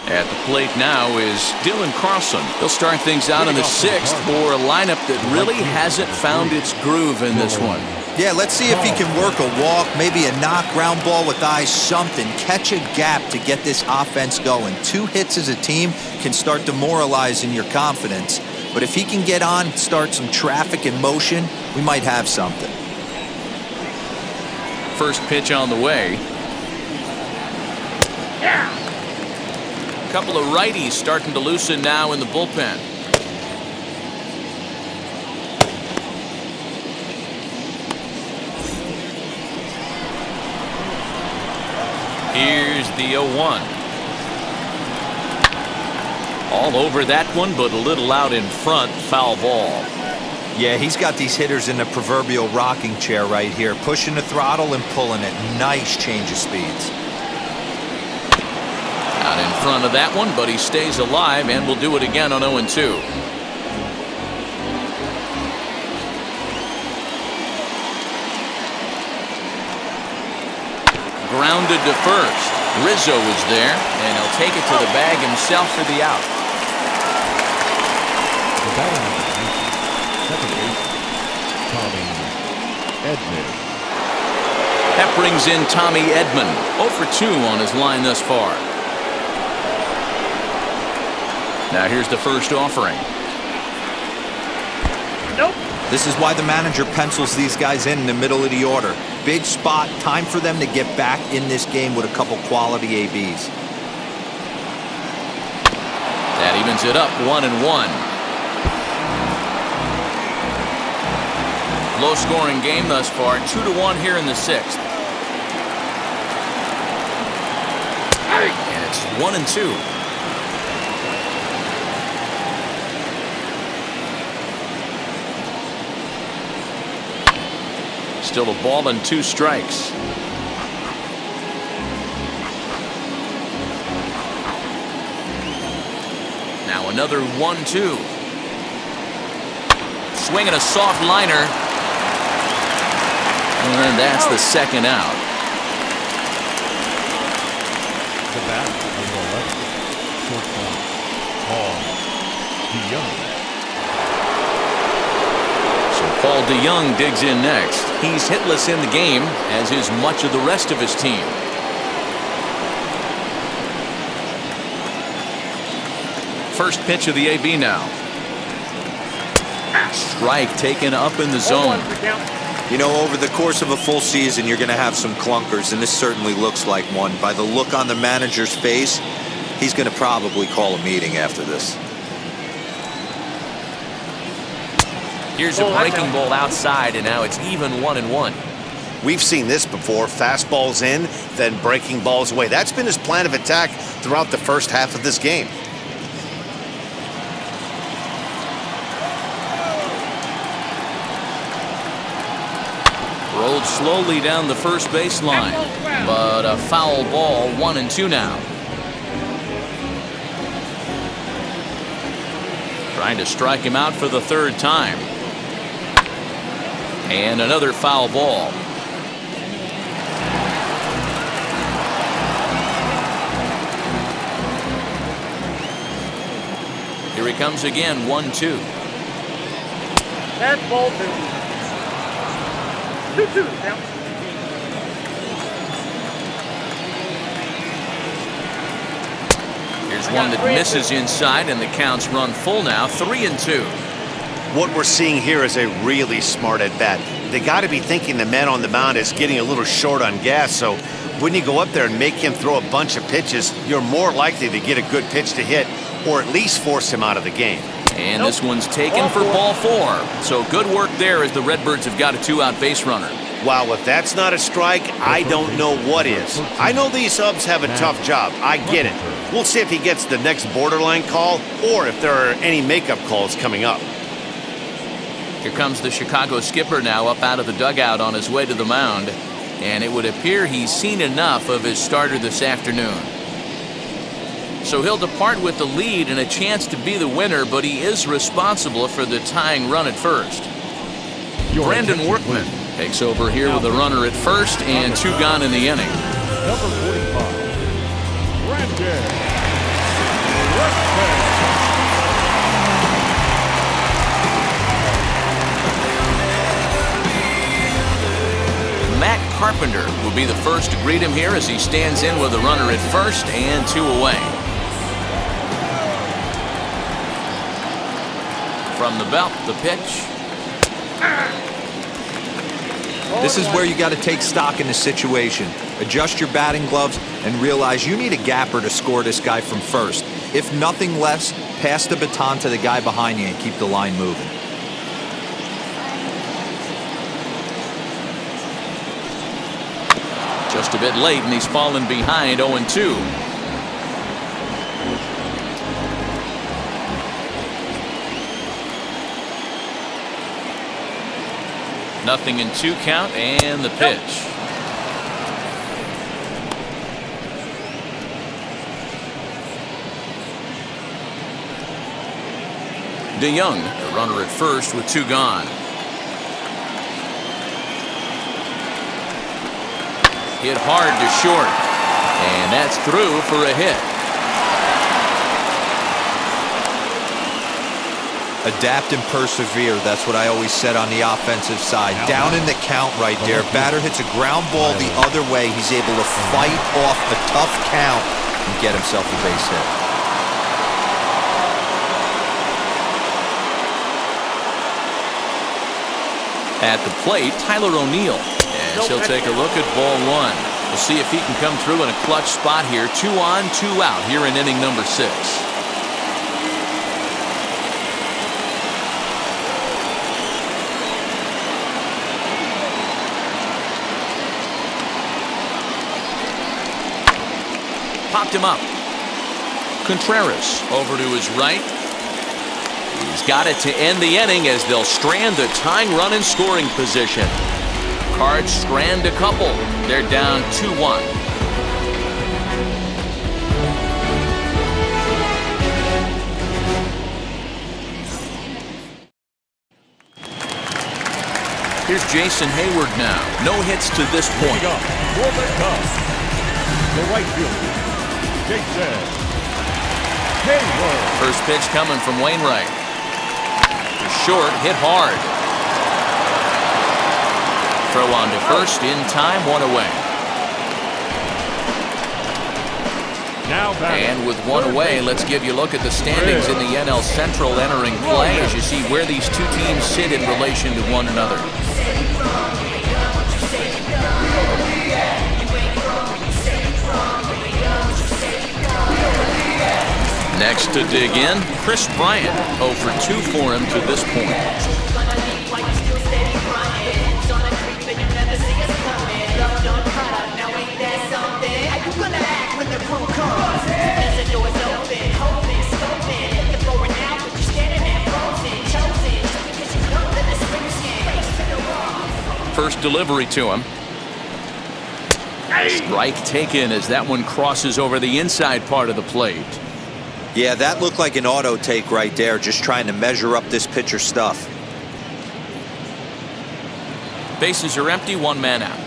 At the plate now is Dylan Carlson. He'll start things out in the 6th for a lineup that really hasn't found its groove in this one. Yeah, let's see if he can work a walk, maybe a knock, ground ball with eyes, something. Catch a gap to get this offense going. 2 hits as a team can start demoralizing your confidence. But if he can get on, start some traffic in motion, we might have something. First pitch on the way. couple of righties starting to loosen now in the bullpen. Here's the 0-1. All over that one, but a little out in front. Foul ball. Yeah, he's got these hitters in the proverbial rocking chair right here, pushing the throttle and pulling it. Nice change of speeds. Out in front of that one, but he stays alive and will do it again on 0-2. Grounded to first. Rizzo is there, and he'll take it to the bag himself for the out. The batting second base, Tommy Edman. That brings in Tommy Edman, 0 for 2 on his line thus far. Now here's the first offering. Nope. This is why the manager pencils these guys in the middle of the order. Big spot, time for them to get back in this game with a couple quality ABs. That evens it up, 1-1. Low scoring game thus far, 2-1 here in the 6th. And it's 1-2. Still a ball and 2 strikes. Now another 1-2. Swinging a soft liner. And that's the second out. The bat, number 11, shortstop, Paul DeYoung. So Paul DeYoung digs in next. He's hitless in the game, as is much of the rest of his team. First pitch of the AB now. Strike taken up in the zone. You know, over the course of a full season, you're going to have some clunkers, and this certainly looks like one. By the look on the manager's face, he's going to probably call a meeting after this. Here's a breaking ball outside, and now it's even 1-1. We've seen this before. Fastballs in, then breaking balls away. That's been his plan of attack throughout the first half of this game. Rolled slowly down the first baseline, but a foul ball, 1-2 now. Trying to strike him out for the 3rd time. And another foul ball. Here he comes again, 1-2. That's ball 2. 2-2 now. Here's one that misses inside, and the count's run full now, 3-2. What we're seeing here is a really smart at-bat. They got to be thinking the man on the mound is getting a little short on gas, so when you go up there and make him throw a bunch of pitches, you're more likely to get a good pitch to hit, or at least force him out of the game. And this one's taken for ball 4. So good work there as the Redbirds have got a 2-out base runner. Wow, if that's not a strike, I don't know what is. I know these subs have a tough job. I get it. We'll see if he gets the next borderline call or if there are any makeup calls coming up. Here comes the Chicago skipper now up out of the dugout on his way to the mound. And it would appear he's seen enough of his starter this afternoon. So he'll depart with the lead and a chance to be the winner, but he is responsible for the tying run at first. Brandon Workman takes over here with a runner at first and 2 gone in the inning. Number 45, Brandon Workman. Matt Carpenter will be the first to greet him here as he stands in with a runner at first and 2 away. From the belt, the pitch. This is where you got to take stock in the situation. Adjust your batting gloves and realize you need a gapper to score this guy from first. If nothing less, pass the baton to the guy behind you and keep the line moving. Just a bit late, and he's fallen behind 0-2. Nothing in 2 count, and the pitch. DeYoung, the runner at first with 2 gone. Hit hard to short, and that's through for a hit. Adapt and persevere. That's what I always said on the offensive side. Down in the count right there. Batter hits a ground ball the other way. He's able to fight off a tough count and get himself a base hit. At the plate, Tyler O'Neill. And he'll take a look at ball 1. We'll see if he can come through in a clutch spot here. 2 on, 2 out here in inning number 6. Popped him up. Contreras over to his right. He's got it to end the inning as they'll strand the tying run in scoring position. Cards strand a couple. They're down 2-1. Here's Jason Hayward now. No hits to this point. For the Cubs, the right fielder, Jason Hayward. First pitch coming from Wainwright. Short, hit hard. Throw on to first, in time, 1 away. Now and with 1 away, let's give you a look at the standings in the NL Central entering play as you see where these 2 teams sit in relation to one another. Next to dig in, Chris Bryant, 0 for 2 for him to this point. First delivery to him. Strike taken as that one crosses over the inside part of the plate. Yeah, that looked like an auto take right there, just trying to measure up this pitcher's stuff. Bases are empty, 1 man out.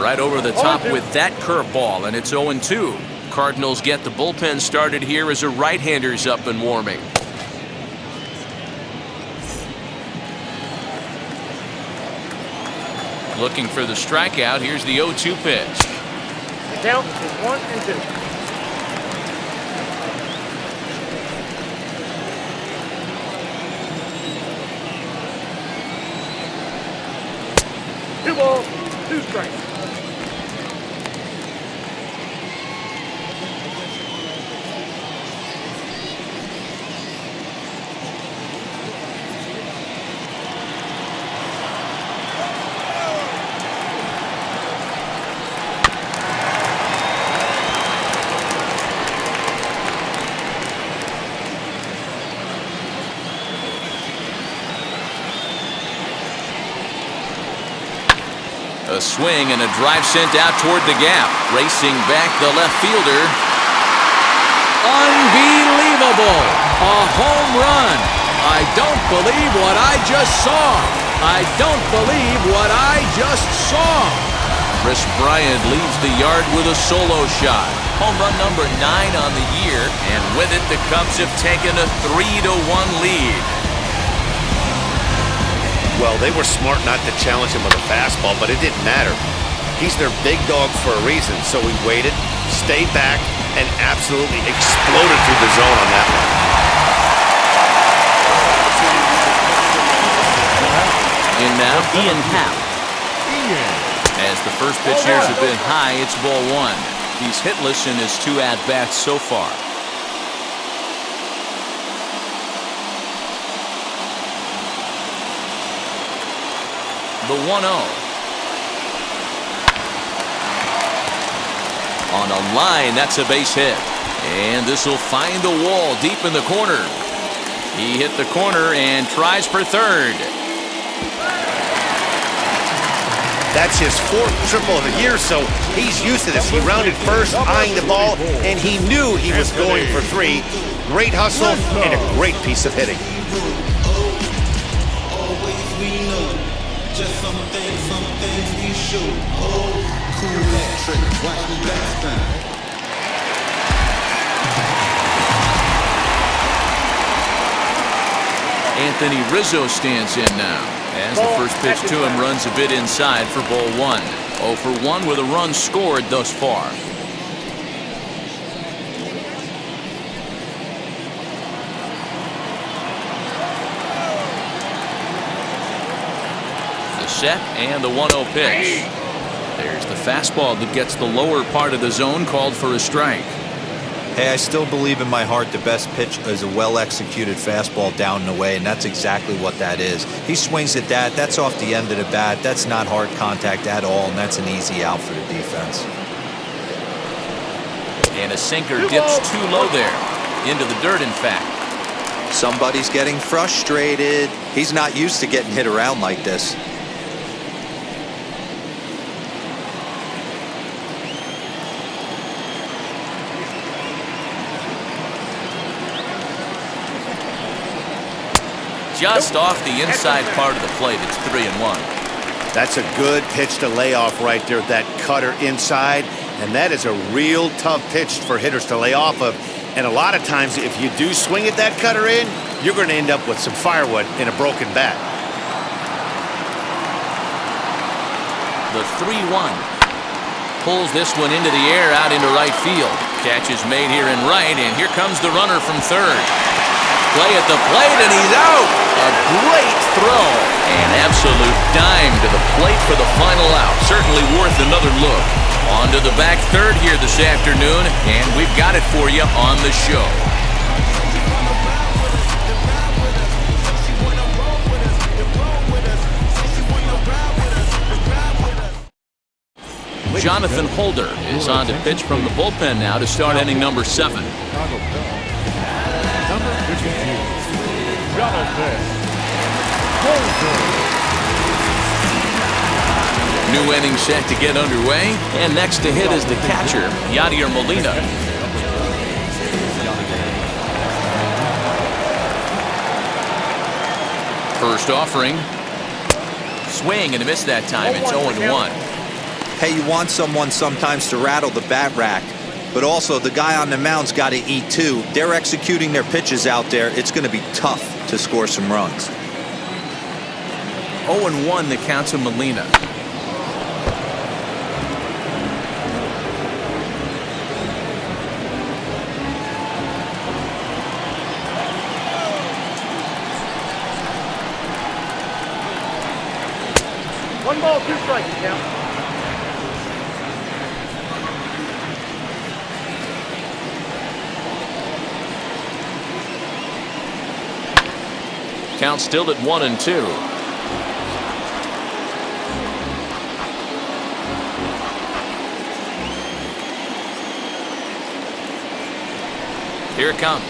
Right over the top with that curveball, and it's 0-2. Cardinals get the bullpen started here as a right-hander's up and warming. Looking for the strikeout. Here's the 0-2 pitch. The count is 1-2. Two balls, 2 strikes. A swing and a drive sent out toward the gap. Racing back the left fielder. Unbelievable! A home run. I don't believe what I just saw. I don't believe what I just saw. Chris Bryant leaves the yard with a solo shot. Home run number 9 on the year, and with it the Cubs have taken a 3-1 lead. Well, they were smart not to challenge him with a fastball, but it didn't matter. He's their big dog for a reason, so he waited, stayed back, and absolutely exploded through the zone on that one. And now Ian Happ. As the first pitch here has been high, it's ball one. He's hitless in his 2 at-bats so far. The 1-0. On a line, that's a base hit. And this will find the wall deep in the corner. He hit the corner and tries for third. That's his 4th triple of the year, so he's used to this. He rounded first, eyeing the ball, and he knew he was going for 3. Great hustle and a great piece of hitting. Just some things we show. Cool hat trick, watch me backspin. Anthony Rizzo stands in now. As the first pitch to him runs a bit inside for ball 1. 0 for 1 with a run scored thus far. The set and the 1-0 pitch. There's the fastball that gets the lower part of the zone, called for a strike. Hey, I still believe in my heart the best pitch is a well-executed fastball down and away, and that's exactly what that is. He swings at that. That's off the end of the bat. That's not hard contact at all, and that's an easy out for the defense. And a sinker dips too low there. Into the dirt, in fact. Somebody's getting frustrated. He's not used to getting hit around like this. Just off the inside part of the plate. It's 3-1. That's a good pitch to lay off right there, that cutter inside. And that is a real tough pitch for hitters to lay off of. And a lot of times, if you do swing at that cutter in, you're going to end up with some firewood in a broken bat. The 3-1. Pulls this one into the air out into right field. Catch is made here in right, and here comes the runner from third. Play at the plate, and he's out. A great throw. An absolute dime to the plate for the final out. Certainly worth another look. On to the back third here this afternoon, and we've got it for you on the show. Jonathan Holder is on to pitch from the bullpen now to start inning number 7. Number 52, Jonathan Holder. New inning set to get underway, and next to hit is the catcher, Yadier Molina. First offering. Swing and a miss that time. It's 0-1. Hey, you want someone sometimes to rattle the bat rack, but also the guy on the mound's got to eat too. They're executing their pitches out there. It's going to be tough to score some runs. 0-1 the count to Molina. One ball, 2 strikes, count. Count still at 1-2. Here it comes.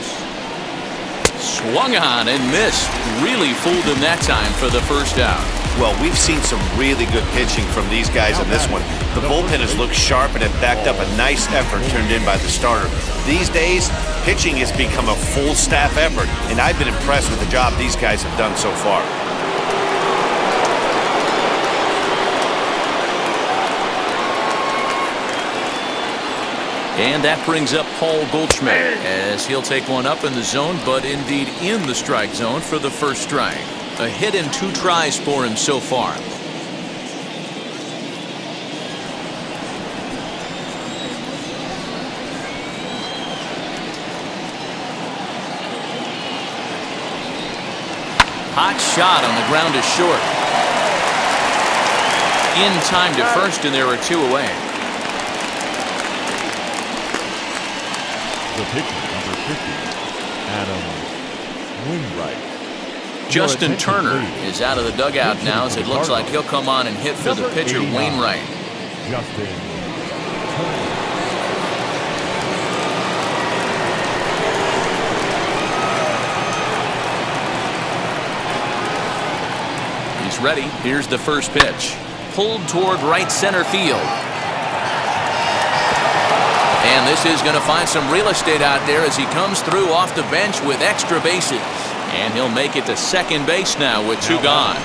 Swung on and missed. Really fooled him that time for the first out. Well, we've seen some really good pitching from these guys in this one. The bullpen has looked sharp and have backed up a nice effort turned in by the starter. These days, pitching has become a full staff effort, and I've been impressed with the job these guys have done so far. And that brings up Paul Goldschmidt as he'll take one up in the zone, but indeed in the strike zone for the first strike. A hit and 2 tries for him so far. Hot shot on the ground to short. In time to first, and there are 2 away. The pitcher, number 50, Adam Wainwright. Justin Turner is out of the dugout now, as it looks like he'll come on and hit for the pitcher, Wainwright. Justin Turner. He's ready. Here's the first pitch. Pulled toward right center field. And this is going to find some real estate out there as he comes through off the bench with extra bases. And he'll make it to second base now with 2 gone.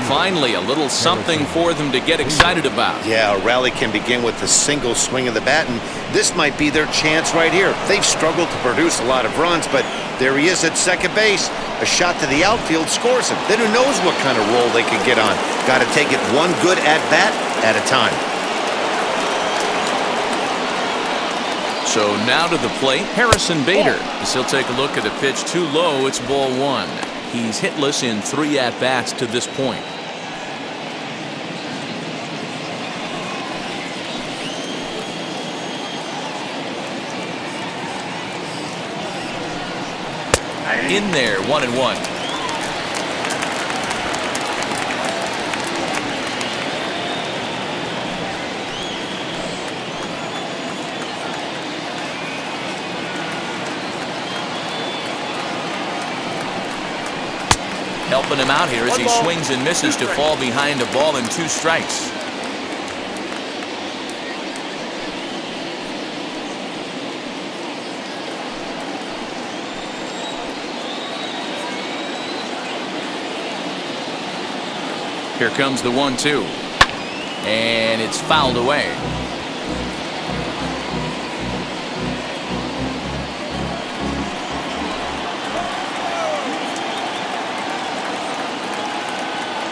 Finally, a little something for them to get excited about. Yeah, a rally can begin with a single swing of the bat, and this might be their chance right here. They've struggled to produce a lot of runs, but there he is at second base. A shot to the outfield scores him. Then who knows what kind of roll they can get on. Got to take it one good at-bat at a time. So now to the plate, Harrison Bader. As he'll take a look at a pitch too low, it's ball 1. He's hitless in 3 at-bats to this point. In there, 1-1. Helping him out here as he swings and misses to fall behind a ball and 2 strikes. Here comes the 1-2. And it's fouled away.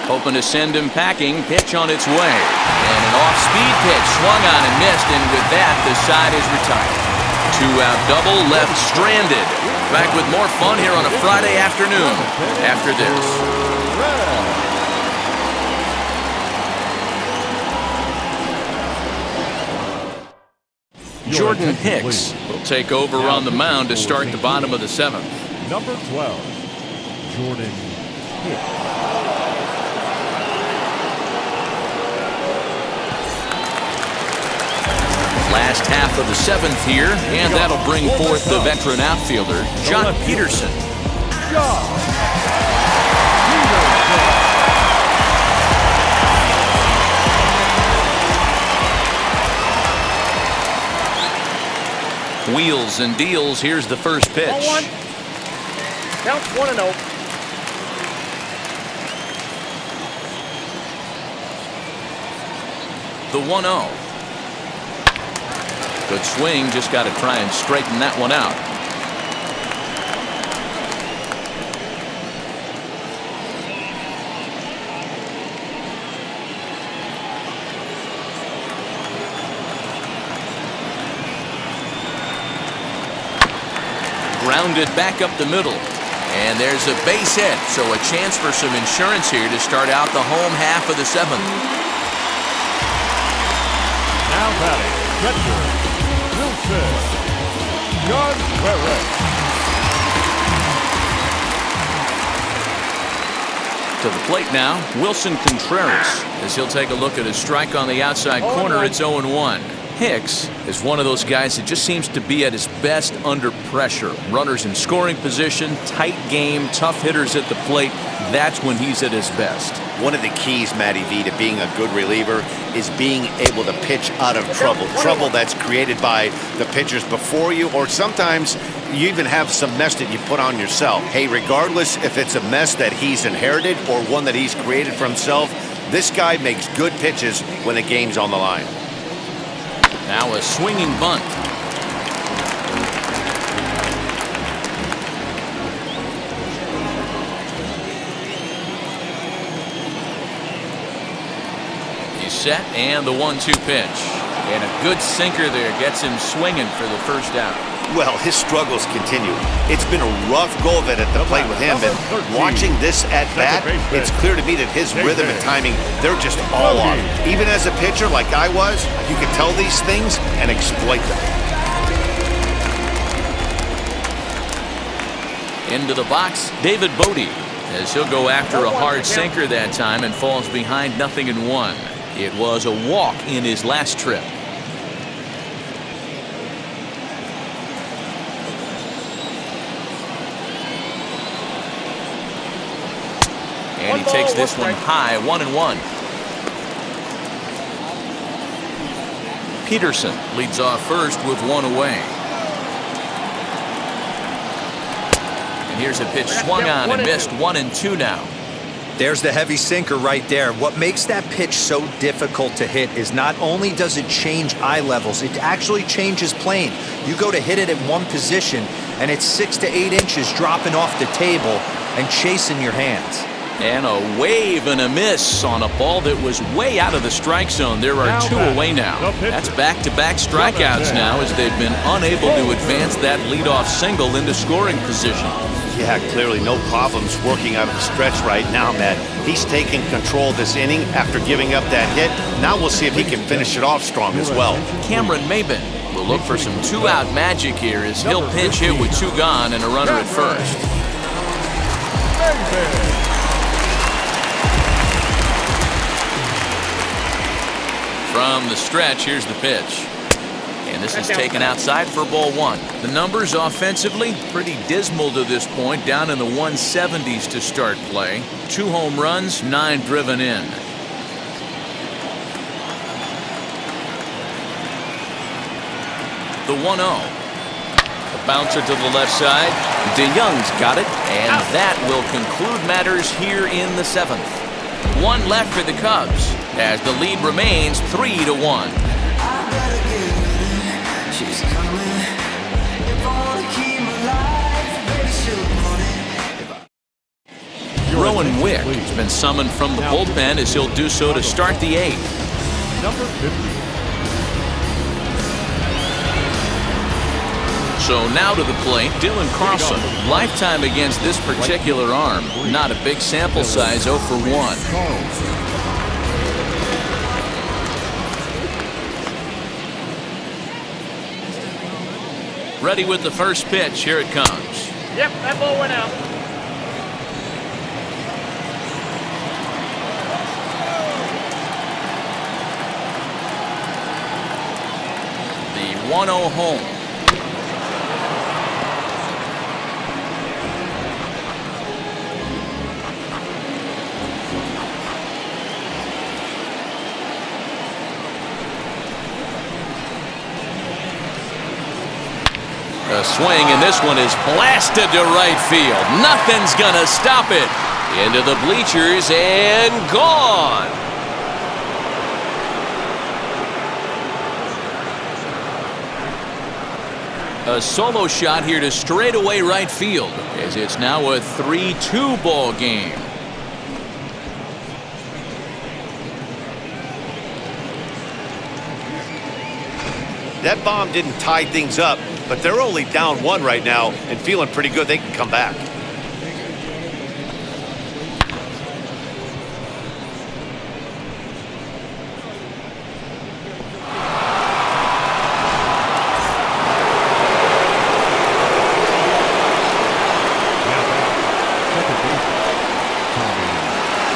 Hoping to send him packing. Pitch on its way. And an off-speed pitch swung on and missed. And with that, the side is retired. 2-out double left stranded. Back with more fun here on a Friday afternoon after this. Jordan Hicks will take over on the mound to start the bottom of the 7th. Number 12, Jordan Hicks. Last half of the 7th here, and that'll bring forth the veteran outfielder, John Peterson. Wheels and deals. Here's the first pitch. Ball 1. Counts 1-0. The 1-0. Good swing. Just got to try and straighten that one out. Grounded back up the middle. And there's a base hit, so a chance for some insurance here to start out the home half of the 7th. Now batting, catcher, Wilson Contreras. To the plate now, Wilson Contreras, as he'll take a look at a strike on the outside corner. It's 0-1. Hicks is one of those guys that just seems to be at his best under pressure. Runners in scoring position, tight game, tough hitters at the plate. That's when he's at his best. One of the keys, Matty V, to being a good reliever is being able to pitch out of trouble. Trouble that's created by the pitchers before you, or sometimes you even have some mess that you put on yourself. Hey, regardless if it's a mess that he's inherited or one that he's created for himself, this guy makes good pitches when the game's on the line. Now a swinging bunt. He's set, and the 1-2 pitch. And a good sinker there gets him swinging for the first out. Well, his struggles continue. It's been a rough go of it at the plate with him, and watching this at bat, it's clear to me that his rhythm and timing, they're just all off. Even as a pitcher like I was, you can tell these things and exploit them. Into the box, David Bodie, as he'll go after a hard sinker that time and falls behind 0-1. It was a walk in his last trip. And he takes this one high, 1-1. Peterson leads off first with one away. And here's a pitch swung on and missed, 1-2 now. There's the heavy sinker right there. What makes that pitch so difficult to hit is not only does it change eye levels, it actually changes plane. You go to hit it at one position, and it's 6 to 8 inches dropping off the table and chasing your hands. And a wave and a miss on a ball that was way out of the strike zone. There are two away now. That's back-to-back strikeouts now as they've been unable to advance that leadoff single into scoring position. Yeah, clearly no problems working out of the stretch right now, Matt. He's taking control this inning after giving up that hit. Now we'll see if he can finish it off strong as well. Cameron Maben will look for some two-out magic here as he'll pinch hit with two gone and a runner at first. From the stretch, here's the pitch. And this is taken outside for ball one. The numbers offensively, pretty dismal to this point, down in the 170s to start play. 2 home runs, 9 driven in. The 1-0. The bouncer to the left side. DeYoung's got it, and that will conclude matters here in the 7th. 1 left for the Cubs as the lead remains 3-1. Rowan Wick has been summoned from the bullpen as he'll do so to start the 8th. Number 50. So now to the plate, Dylan Carlson. Lifetime against this particular arm. Not a big sample size, 0 for 1. Ready with the first pitch. Here it comes. Yep, that ball went out. The 1-0 home. A swing, and this one is blasted to right field. Nothing's gonna stop it. Into the bleachers and gone. A solo shot here to straightaway right field as it's now a 3-2 ball game. That bomb didn't tie things up, but they're only down 1 right now and feeling pretty good they can come back.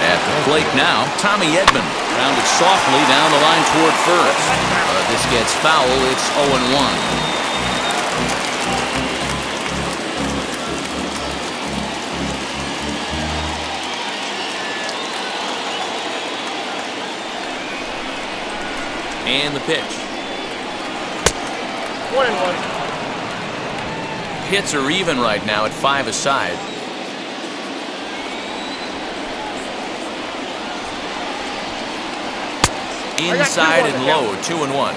At the plate now, Tommy Edman rounded softly down the line toward first. This gets foul. It's 0-1. And the pitch. 1-1. Hits are even right now at 5 aside. Inside and low, 2-1.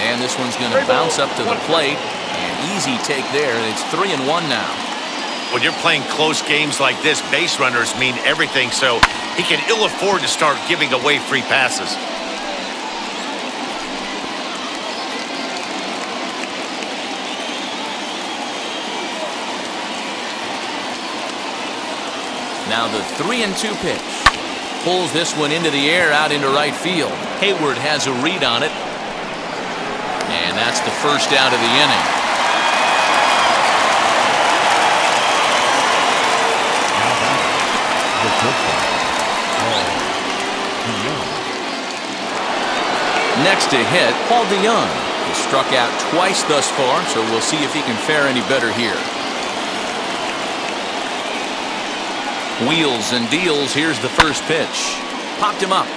And this one's going to bounce up to the plate. An easy take there. It's 3-1 now. When you're playing close games like this, base runners mean everything. So he can ill afford to start giving away free passes. Now the 3-2 pitch. Pulls this one into the air out into right field. Hayward has a read on it. And that's the first out of the inning. Next to hit, Paul DeYoung. He struck out twice thus far, so we'll see if he can fare any better here. Wheels and deals. Here's the first pitch. Popped him up.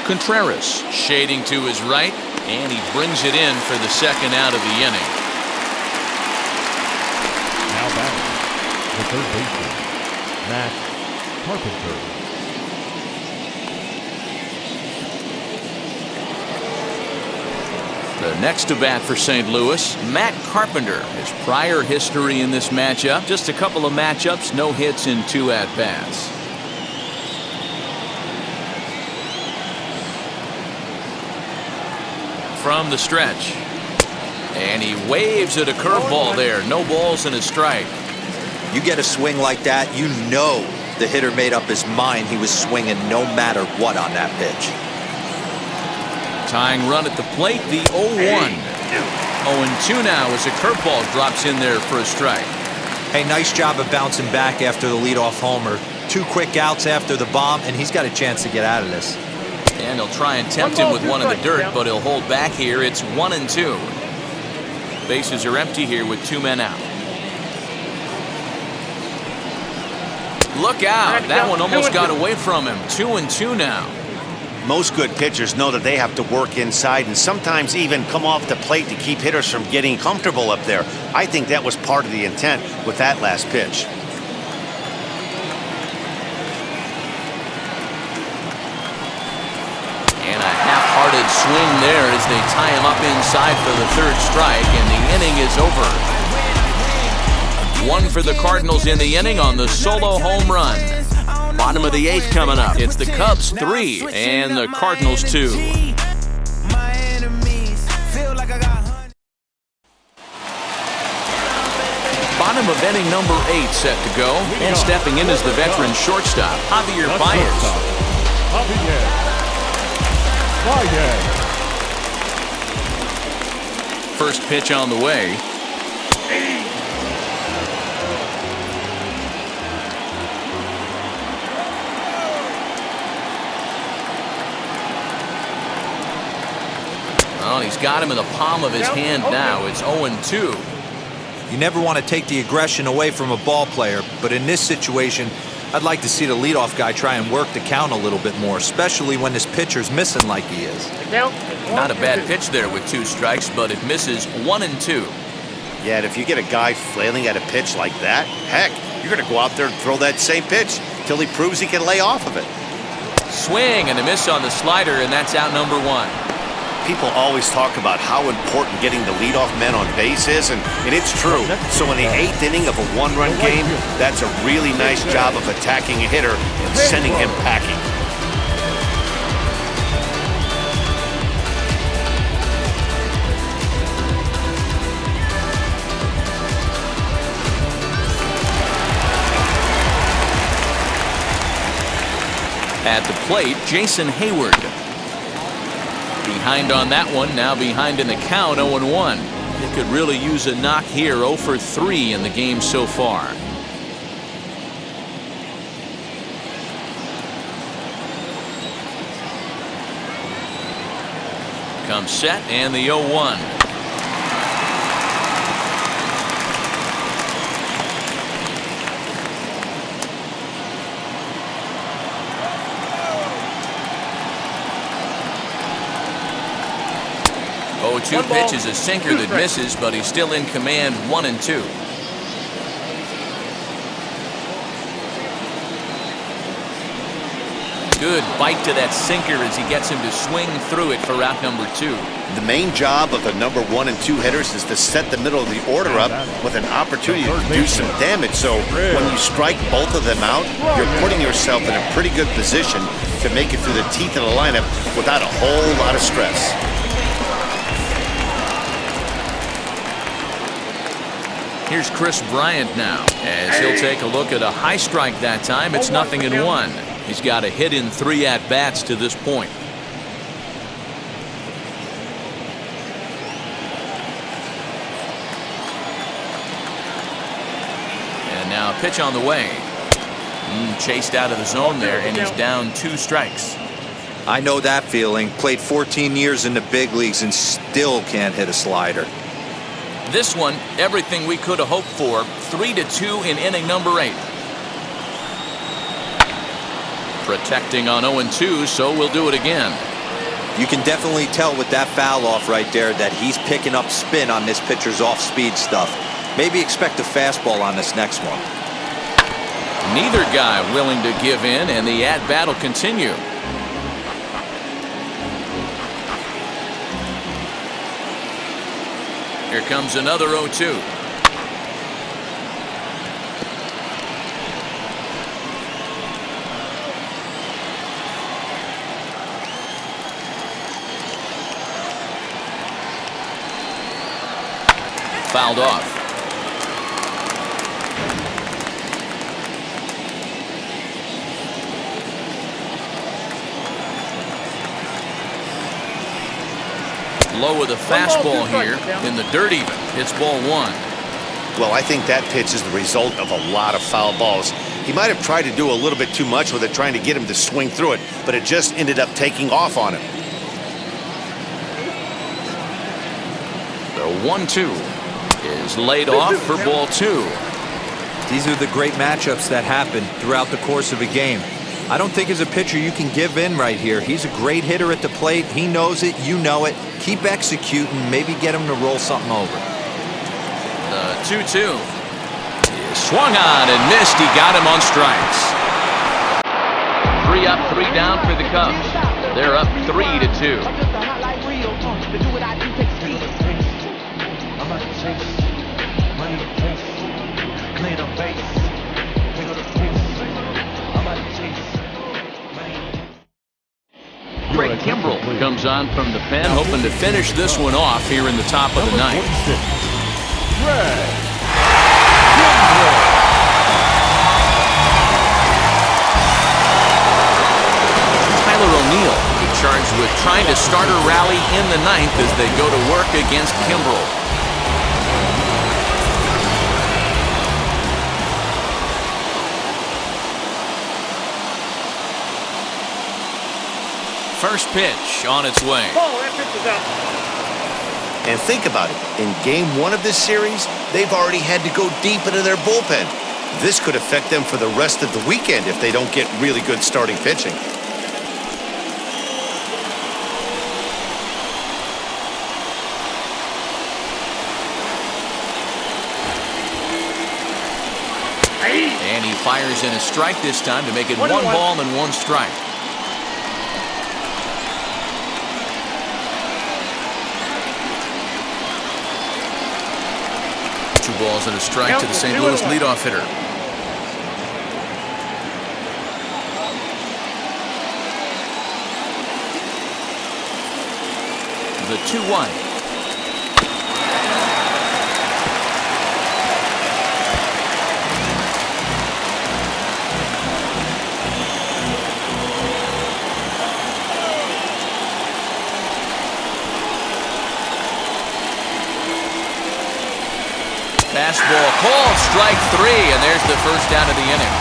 Contreras shading to his right, and he brings it in for the second out of the inning. Now batting, the third baseman, Matt Carpenter. The next to bat for St. Louis, Matt Carpenter. His prior history in this matchup, just a couple of matchups, no hits in 2 at-bats. From the stretch. And he waves at a curveball there. No balls and a strike. You get a swing like that, you know the hitter made up his mind he was swinging no matter what on that pitch. Tying run at the plate, the 0-1. 0-2 now as a curveball drops in there for a strike. Hey, nice job of bouncing back after the leadoff homer. 2 quick outs after the bomb, and he's got a chance to get out of this. And he'll try and tempt him with one in the dirt, but he'll hold back here. It's 1-2. Bases are empty here with 2 men out. Look out. That one almost got away from him. 2-2 now. Most good pitchers know that they have to work inside and sometimes even come off the plate to keep hitters from getting comfortable up there. I think that was part of the intent with that last pitch. And a half-hearted swing there as they tie him up inside for the 3rd strike, and the inning is over. 1 for the Cardinals in the inning on the solo home run. Bottom of the 8th coming up. It's the Cubs 3 and the Cardinals 2. Bottom of inning number 8 set to go. And stepping in is the veteran shortstop, Javier Baez. First pitch on the way. Well, he's got him in the palm of his hand now. It's 0-2. You never want to take the aggression away from a ball player, but in this situation, I'd like to see the leadoff guy try and work the count a little bit more, especially when this pitcher's missing like he is. Not a bad pitch there with 2 strikes, but it misses 1-2. Yeah, and if you get a guy flailing at a pitch like that, heck, you're going to go out there and throw that same pitch till he proves he can lay off of it. Swing and a miss on the slider, and that's out number 1. People always talk about how important getting the leadoff men on base is, and it's true. So in the 8th inning of a 1-run game, that's a really nice job of attacking a hitter and sending him packing. At the plate, Jason Hayward. Behind on that one, now behind in the count, 0-1. He could really use a knock here, 0 for 3 in the game so far. Comes set, and the 0-1. Two pitch is a sinker that misses, but he's still in command. 1-2. Good bite to that sinker as he gets him to swing through it for out number 2. The main job of the number 1 and 2 hitters is to set the middle of the order up with an opportunity to do some damage. So when you strike both of them out, you're putting yourself in a pretty good position to make it through the teeth of the lineup without a whole lot of stress. Here's Chris Bryant now, as he'll take a look at a high strike that time. It's 0-1. He's got a hit in 3 at-bats to this point. And now a pitch on the way. Chased out of the zone there, and he's down 2 strikes. I know that feeling. Played 14 years in the big leagues and still can't hit a slider. This one, everything we could have hoped for. 3-2 in inning number 8. Protecting on 0-2, so we'll do it again. You can definitely tell with that foul off right there that he's picking up spin on this pitcher's off-speed stuff. Maybe expect a fastball on this next one. Neither guy willing to give in, and the at-bat will continue. Here comes another 0-2. Fouled off. Low with a fastball here in the dirt even. It's ball 1. Well, I think that pitch is the result of a lot of foul balls. He might have tried to do a little bit too much with it, trying to get him to swing through it, but it just ended up taking off on him. The 1-2 is laid off for ball 2. These are the great matchups that happen throughout the course of a game. I don't think as a pitcher you can give in right here. He's a great hitter at the plate. He knows it. You know it. Keep executing. Maybe get him to roll something over. The 2-2 is swung on and missed. He got him on strikes. 3 up, 3 down for the Cubs. They're up 3-2. Craig Kimbrell comes on from the pen, hoping to finish this one off here in the top of the 9th. Tyler O'Neill charged with trying to start a rally in the 9th as they go to work against Kimbrell. First pitch on its way. Oh, that pitch is out. And think about it. In game 1 of this series, they've already had to go deep into their bullpen. This could affect them for the rest of the weekend if they don't get really good starting pitching. And he fires in a strike this time to make it 1 ball and 1 strike. Balls and a strike to the St. Louis leadoff hitter. The 2-1. Fastball called, strike 3, and there's the first out of the inning.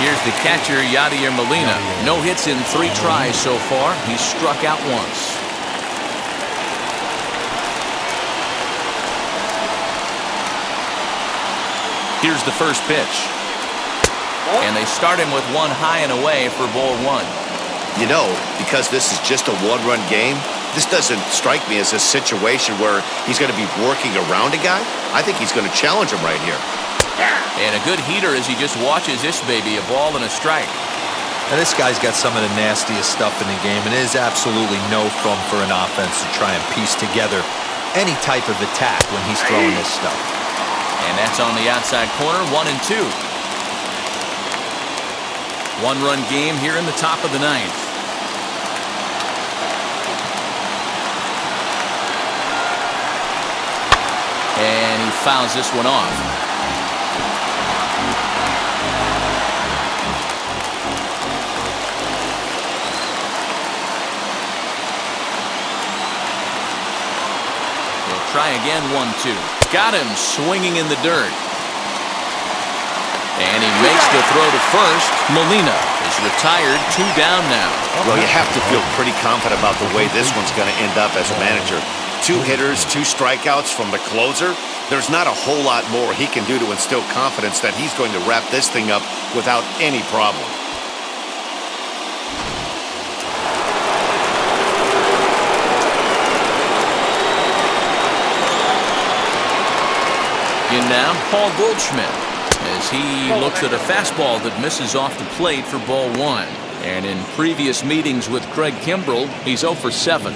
Here's the catcher, Yadier Molina. No hits in 3 tries so far. He's struck out once. Here's the first pitch. And they start him with 1 high and away for ball 1. You know, because this is just a 1-run game, this doesn't strike me as a situation where he's going to be working around a guy. I think he's going to challenge him right here. And a good heater as he just watches this baby, a ball and a strike. And this guy's got some of the nastiest stuff in the game, and it is absolutely no fun for an offense to try and piece together any type of attack when he's throwing this stuff. And that's on the outside corner, 1-2. One-run game here in the top of the ninth. And he fouls this one off. We'll try again, 1-2. Got him swinging in the dirt. And he makes the throw to first. Molina is retired, 2 down now. Well, you have to feel pretty confident about the way this one's going to end up as a manager. 2 hitters, 2 strikeouts from the closer. There's not a whole lot more he can do to instill confidence that he's going to wrap this thing up without any problem. In now, Paul Goldschmidt, as he looks at a fastball that misses off the plate for ball 1. And in previous meetings with Craig Kimbrell, he's 0 for 7.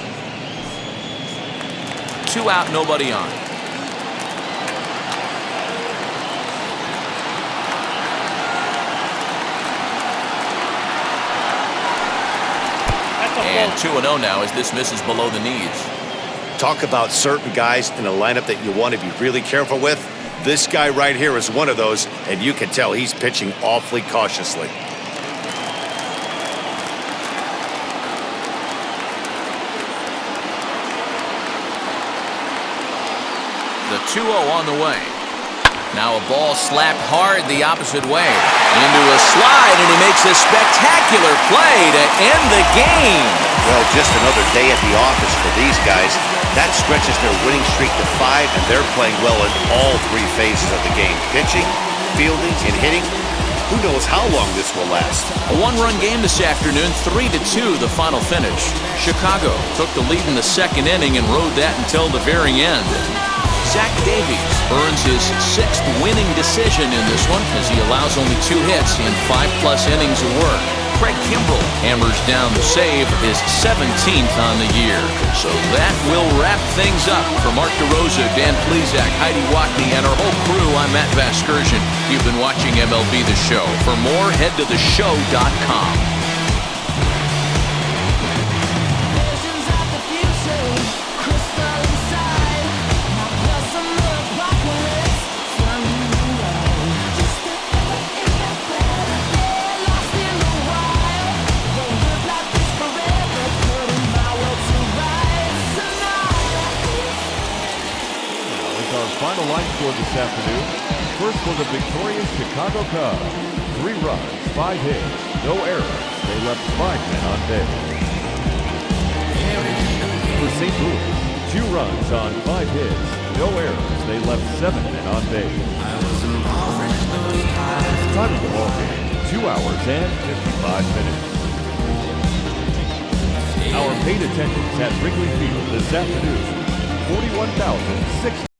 2 out, nobody on. And 2-0 now as this misses below the knees. Talk about certain guys in a lineup that you want to be really careful with. This guy right here is one of those, and you can tell he's pitching awfully cautiously. The 2-0 on the way. Now a ball slapped hard the opposite way. Into a slide, and he makes a spectacular play to end the game. Well, just another day at the office for these guys. That stretches their winning streak to 5, and they're playing well in all 3 phases of the game. Pitching, fielding, and hitting. Who knows how long this will last? A 1-run game this afternoon, 3-2 the final finish. Chicago took the lead in the 2nd inning and rode that until the very end. Zach Davies earns his 6th winning decision in this one as he allows only 2 hits in 5+ innings of work. Craig Kimbrell hammers down the save, his 17th on the year. So that will wrap things up. For Mark DeRosa, Dan Plesac, Heidi Watney, and our whole crew, I'm Matt Vasgersian. You've been watching MLB The Show. For more, head to theshow.com. Final line score this afternoon. First for the victorious Chicago Cubs. 3 runs, 5 hits, no errors. They left 5 men on base. For St. Louis, 2 runs on 5 hits, no errors. They left 7 men on base. Time of the ball game, 2 hours and 55 minutes. Our paid attendance at Wrigley Field this afternoon, 41,600.